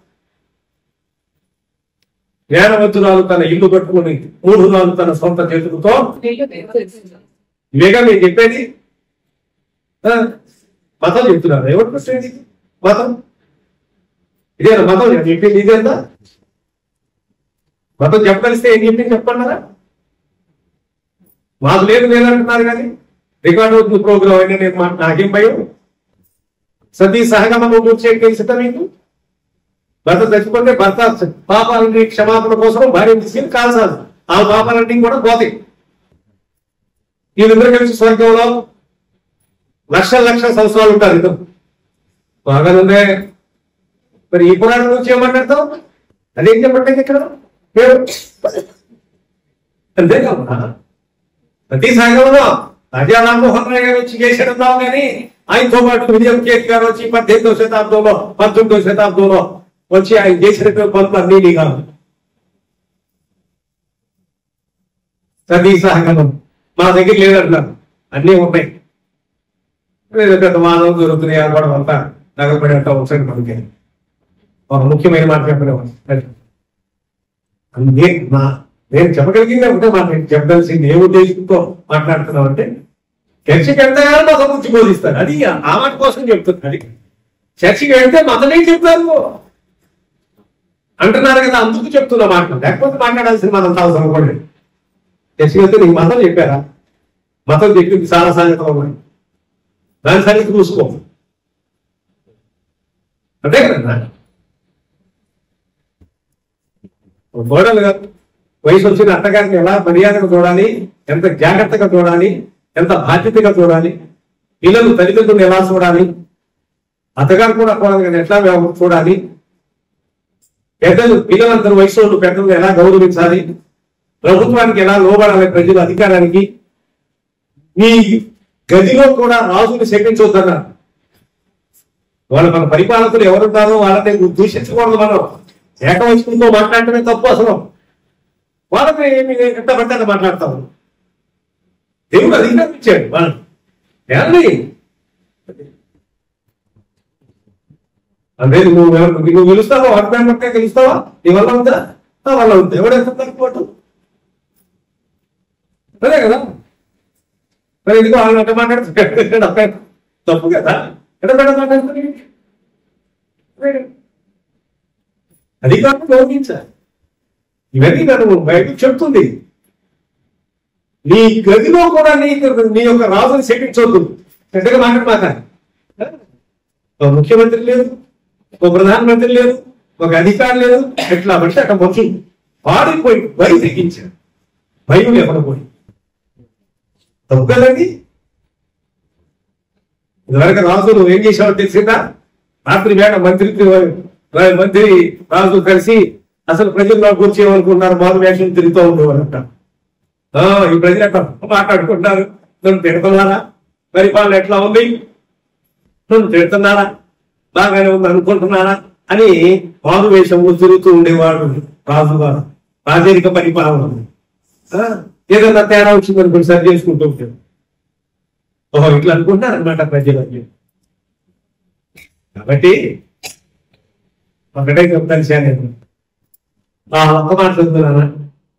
జ్ఞానవంతురాలు తన ఇల్లు కట్టుకుని మూఢురాలు తన సొంత చేతులతో. ఇవేగా నేను చెప్పేది. మతం చెప్తున్నారు. ఎవరు ప్రశ్న మతం? ఇదేనా మతం? నేను చెప్పింది ఇదేందా? మతం చెప్పగలిస్తే ఏం చెప్పింది చెప్పన్నారా? మాకు లేదంటున్నారు కానీ రికార్డ్ అవుతుంది ప్రోగ్రామ్ అయినా. నేను నాకేం భయం? సతీ సహగమనం గురించి తెలిసిందా మీకు? భర్త చచ్చిపోతే భర్త పాపాలని క్షమాపణ కోసం భార్య తీసుకెళ్ళి కాల్చాలి. ఆ పాపాలన్నీ కూడా పోతాయి. వీళ్ళిద్దరు కలిసి స్వర్గంలో లక్షల సంవత్సరాలు ఉంటారు. ఇద్దరు బాగానే. మరి ఈ పురాణం నుంచి ఏమంటారు? అదేం చెప్పండి ఇక్కడ అంతేకాదు. ప్రతి సంఘంలో రాజా రామ్మోహన్ రాయ్ గారు వచ్చి చేసేద్దాం కానీ ఆయనతో పాటు విలియం కేట్ గారు వచ్చి 18వ శతాబ్దంలో 19వ శతాబ్దంలో వచ్చి ఆయన చేసినటువంటి పనులు అన్నీ కాదు. సతీ సహగమనం మా దగ్గర లేదంటున్నారు, అన్నీ ఉన్నాయి. పెద్ద మానవం దొరుకుతున్నాయి అనుకోవడం అంతా నగరపడి అంతా వచ్చాడు మనకి. ఒక ముఖ్యమైన మాట చెప్పలేము. అందుకే నేను చెప్పగలిగిందే ఉంటే మనం చెప్పదలసింది ఏ ఉద్దేశంతో మాట్లాడుతున్నాం అంటే, చర్చికి వెళ్తాయని మతం గురించి బోధిస్తారు. అది ఆ మాట కోసం చెప్తున్నారు. చర్చికి వెళ్తే మతం ఏం చెప్తారు అంటున్నారు కదా, అందుకు చెప్తున్నా మాట. లేకపోతే మాట్లాడాల్సిన మతం అవసరం కూడా. చర్చికి వెళ్తే నీకు మతం చెప్పారా? మతం చెప్పింది చాలా సంగతులు ఉన్నాయి, దాని సంగతి చూసుకో. అంతే కదా. గోడలు కాదు, వయసు వచ్చిన అత్తగారిని ఎలా మర్యాదగా చూడాలి, ఎంత జాగ్రత్తగా చూడాలి, ఎంత బాధ్యతగా చూడాలి, పిల్లలు తల్లిదండ్రులు ఎలా చూడాలి, అత్తగారు కూడా కోడలు ఎట్లా చూడాలి, పెద్దలు పిల్లలందరూ వయసు పెద్దలు ఎలా గౌరవించాలి, ప్రభుత్వానికి ఎలా లోబడాలి, ప్రజలు అధికారానికి. ఈ గదిలో కూడా రాజుని శపించొద్దన్నారు. వాళ్ళు మన పరిపాలకులు ఎవరుంటారో వాళ్ళని దూషించకూడదు. మనం ఏకవచనంతో మాట్లాడటమే తప్పు. అసలు వాళ్ళని ఏమి ఎంత పడ్డా మాట్లాడతాము. దేవుడు అధికారం ఇచ్చాడు వాళ్ళు ఏమండి. అంటే నువ్వు గెలుస్తావా? వర్గంగా గెలుస్తావా? నీ వల్ల ఉందా? వల్ల ఉంది. ఎవడెంత తక్కువ అదే కదా. మరి ఎందుకు వాళ్ళు ఎట్ట మాట్లాడుతున్నాడు? తప్పు కదా. ఎట్ట మాట్లాడుతుంది అధికారం గౌరవించాలి. ఇవన్నీ నన్ను బయటకు చెప్తుంది. నీ గదిలో కూడా నీ యొక్క రాజుని శపించవద్దు. పెద్దగా మాట్లాడమాక. ఒక ముఖ్యమంత్రి లేదు, ఒక ప్రధానమంత్రి లేదు, ఒక అధికారి లేదు. ఎట్లా పడితే అక్కడ మనుషులు పాడిపోయి భయం తెగించారు. భయం లేకుండా పోయి తప్పు కదండి. ఇదివరకు రాజులు ఏం చేసేవాడు తెలిసిందా? రాత్రి వేళ మంత్రి రాజు కలిసి అసలు ప్రజల్లో కూర్చేయమనుకున్నారు, మారు వేషం తిరుగుతూ ఉండేవారంట. ఈ ప్రజలు ఎట్లా మాట్లాడుకుంటున్నారు? నన్ను తిడుతున్నారా? పరిపాలన ఎట్లా ఉంది? నన్ను తిడుతున్నారా? బాగానే ఉంది అనుకుంటున్నారా అని మారు వేషంలో తిరుగుతూ ఉండేవాడు రాజు గారు. రాజరిక పరిపాలన ఏదన్నా తేడా వచ్చింది అనుకుని సరి చేసుకుంటూ ఉంటాడు. ఓహో ఇట్లా అనుకుంటున్నారనమాట ప్రజలు. కాబట్టి ఒకటే చెప్తాను సార్, ఒక్క మాట చదువుతున్నానా?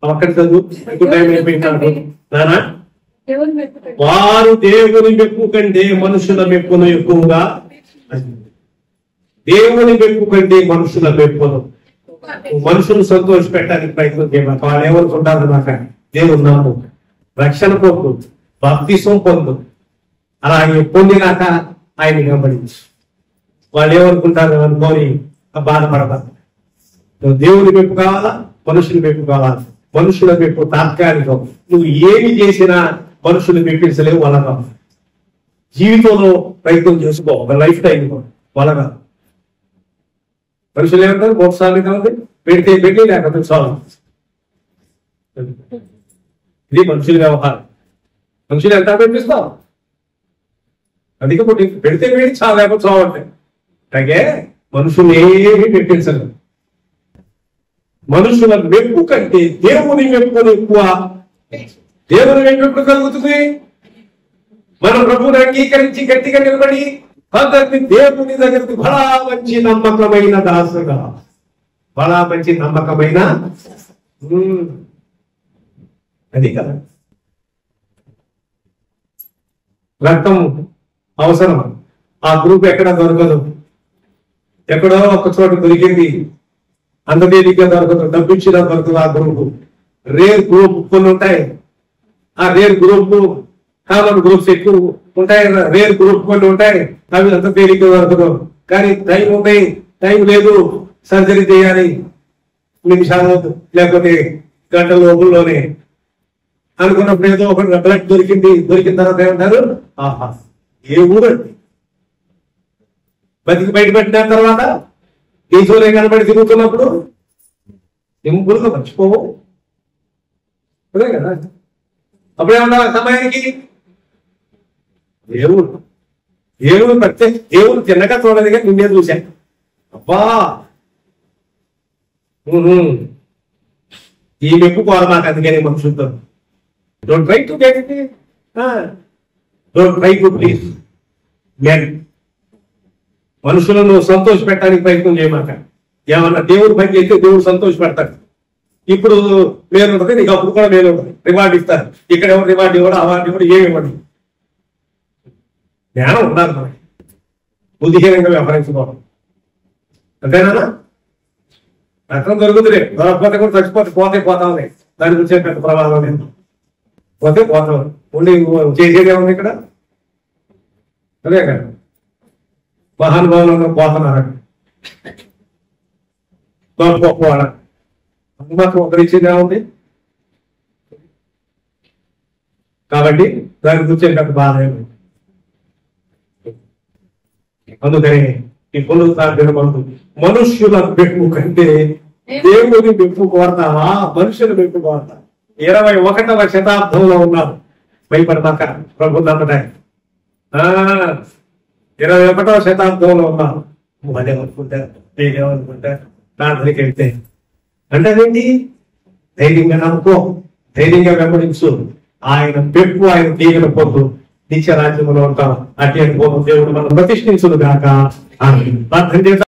ఒక్కటి చదువు, ఎక్కువ టైం అయిపోయినాడు నానా. వారు దేవుని మెప్పు కంటే మనుషుల మెప్పును ఎక్కువగా, దేవుని మెప్పు కంటే మనుషుల మెప్పును, మనుషులు సంతోష పెట్టడానికి ప్రయత్నం చేయమాట. వాళ్ళు ఏమనుకుంటారు? నాకు దేవుడు నమ్ము, రక్షణ పొందు, బాప్తిసం పొందు, అలాగే పొందినాక ఆయన గమనించు. వాళ్ళు ఏమనుకుంటారు అనుకోని బాధపడతారు. దేవుని మెప్పు కావాలా, మనుషుల మెప్పు కావాలా? మనుషుల మెప్పు తాత్కాలికం. నువ్వు ఏమి చేసినా మనుషులు మెప్పించలేవు. వాళ్ళగా జీవితంలో ప్రయత్నం చేసుకో, ఒక లైఫ్ టైం వాళ్ళగా. మనుషులు ఏమంటారు? ఒకసారి కాబట్టి పెడితే పెట్టి లేకపోతే చాలు. ఇది మనుషుల వ్యవహారం. మనుషులు ఎంత పెట్టిస్తావు? అందుకే పెడితే పెట్టి చాలా లేకపోతే చావంటే. అలాగే మనుషులు ఏమి పెట్టించరు. మనుషుల మెప్పు కంటే దేవుని మెప్పును ఎక్కువ. దేవుని మెప్పు కలుగుతుంది మన ప్రభువుని అంగీకరించి గట్టిగా నిలబడి కొందరిని దేవుని దగ్గరికి బలా మంచి నమ్మకమైన దాసుగా, బలా మంచి నమ్మకమైన అది కదా. రక్తం అవసరం. ఆ గ్రూప్ ఎక్కడ దొరకదు, ఎక్కడో ఒక చోట దొరికింది, అంత తేలిగ్గా దొరకదు, డబ్బిచ్చినా దొరకదు. ఆ గ్రూప్ రేర్ గ్రూప్ కొన్ని ఉంటాయి. ఆ రేర్ గ్రూప్ కామన్ గ్రూప్స్ ఎక్కువ ఉంటాయి. రేర్ గ్రూప్ కొన్ని ఉంటాయి, అవి అంత తేలిగ్గా దొరకదు. కానీ టైం ఉంటాయి, టైం లేదు, సర్జరీ చేయాలి, నిమిషాలు లేకపోతే గంటల లోపలలోనే అనుకున్నప్పుడు ఏదో ఒక బ్లడ్ దొరికింది. దొరికిన తర్వాత ఏమంటారు? ఆహా ఏ ఊరండి. బతికి బయటపెట్టిన తర్వాత ఈ చోరే కనబడి తిరుగుతున్నప్పుడు సింపుల్గా మర్చిపోవు. అదే కదా. అప్పుడేమన్నా సమయానికి దేవుడు ప్రత్యేక దేవుడు తిన్నగా చూడదుగా నిన్నే చూశాను. అబ్బా ఈ మెప్పు కోర మాకు అందుకని మనుషులతో don't try to get it, don't try to please men. మనుషులను సంతోష పెట్టడానికి ప్రయత్నం చేయమాట. ఏమన్నా దేవుడు పని చేస్తే దేవుడు సంతోష పెడతాడు. ఇప్పుడు మేలు ఉంటుంది, నీకు అప్పుడు కూడా మేలు ఉంటుంది. రివార్డు ఇస్తారు. ఇక్కడ ఎవరు రివార్డు ఇవ్వడు, అవార్డు ఇవ్వడు, ఏమి ఇవ్వడు. జ్ఞానం ఉండాలి మనకి, బుద్ధిహీనంగా వ్యవహరించుకోవడం. అంతేనా? రక్తం దొరుకుతుంది, దొరకకపోతే కూడా చచ్చిపోతే పోతా ఉంది. దాని గురించి పెద్ద ప్రమాదం లేదు. పోతే పోతాం, ఉండి చేసేది ఏముంది ఇక్కడ? అదే కదా, మహానుభావులు పోతున్నారు దొరకపోవాల మాత్రం ఒకరిచ్చేది ఏముంది. కాబట్టి దాని గురించి పెద్ద బాధ ఏమి. అందుకని ఈ పునరుద్ధారణ మనుష్యుల మెప్పు కంటే దేవుని మెప్పు కోరతావా, మనుషుల మెప్పు కోరతా? 21వ శతాబ్దంలో ఉన్నారు. భయపడతాక ప్రభు నమ్మటానికి 21వ శతాబ్దంలో ఉన్నారు. అదేమనుకుంటారు, నేనేమనుకుంటారు, ప్రార్థనకి వెళ్తే అంటే అదేంటి? ధైర్యంగా నమ్ముకో, ధైర్యంగా వెంబడించు. ఆయన పెప్పు, ఆయన దీవెన పొందు, నిత్య రాజ్యంలో ఉంటాం. అటువంటి దేవుడు మనం ప్రతిష్ఠించును గాక. ప్రార్థన చేద్దాం.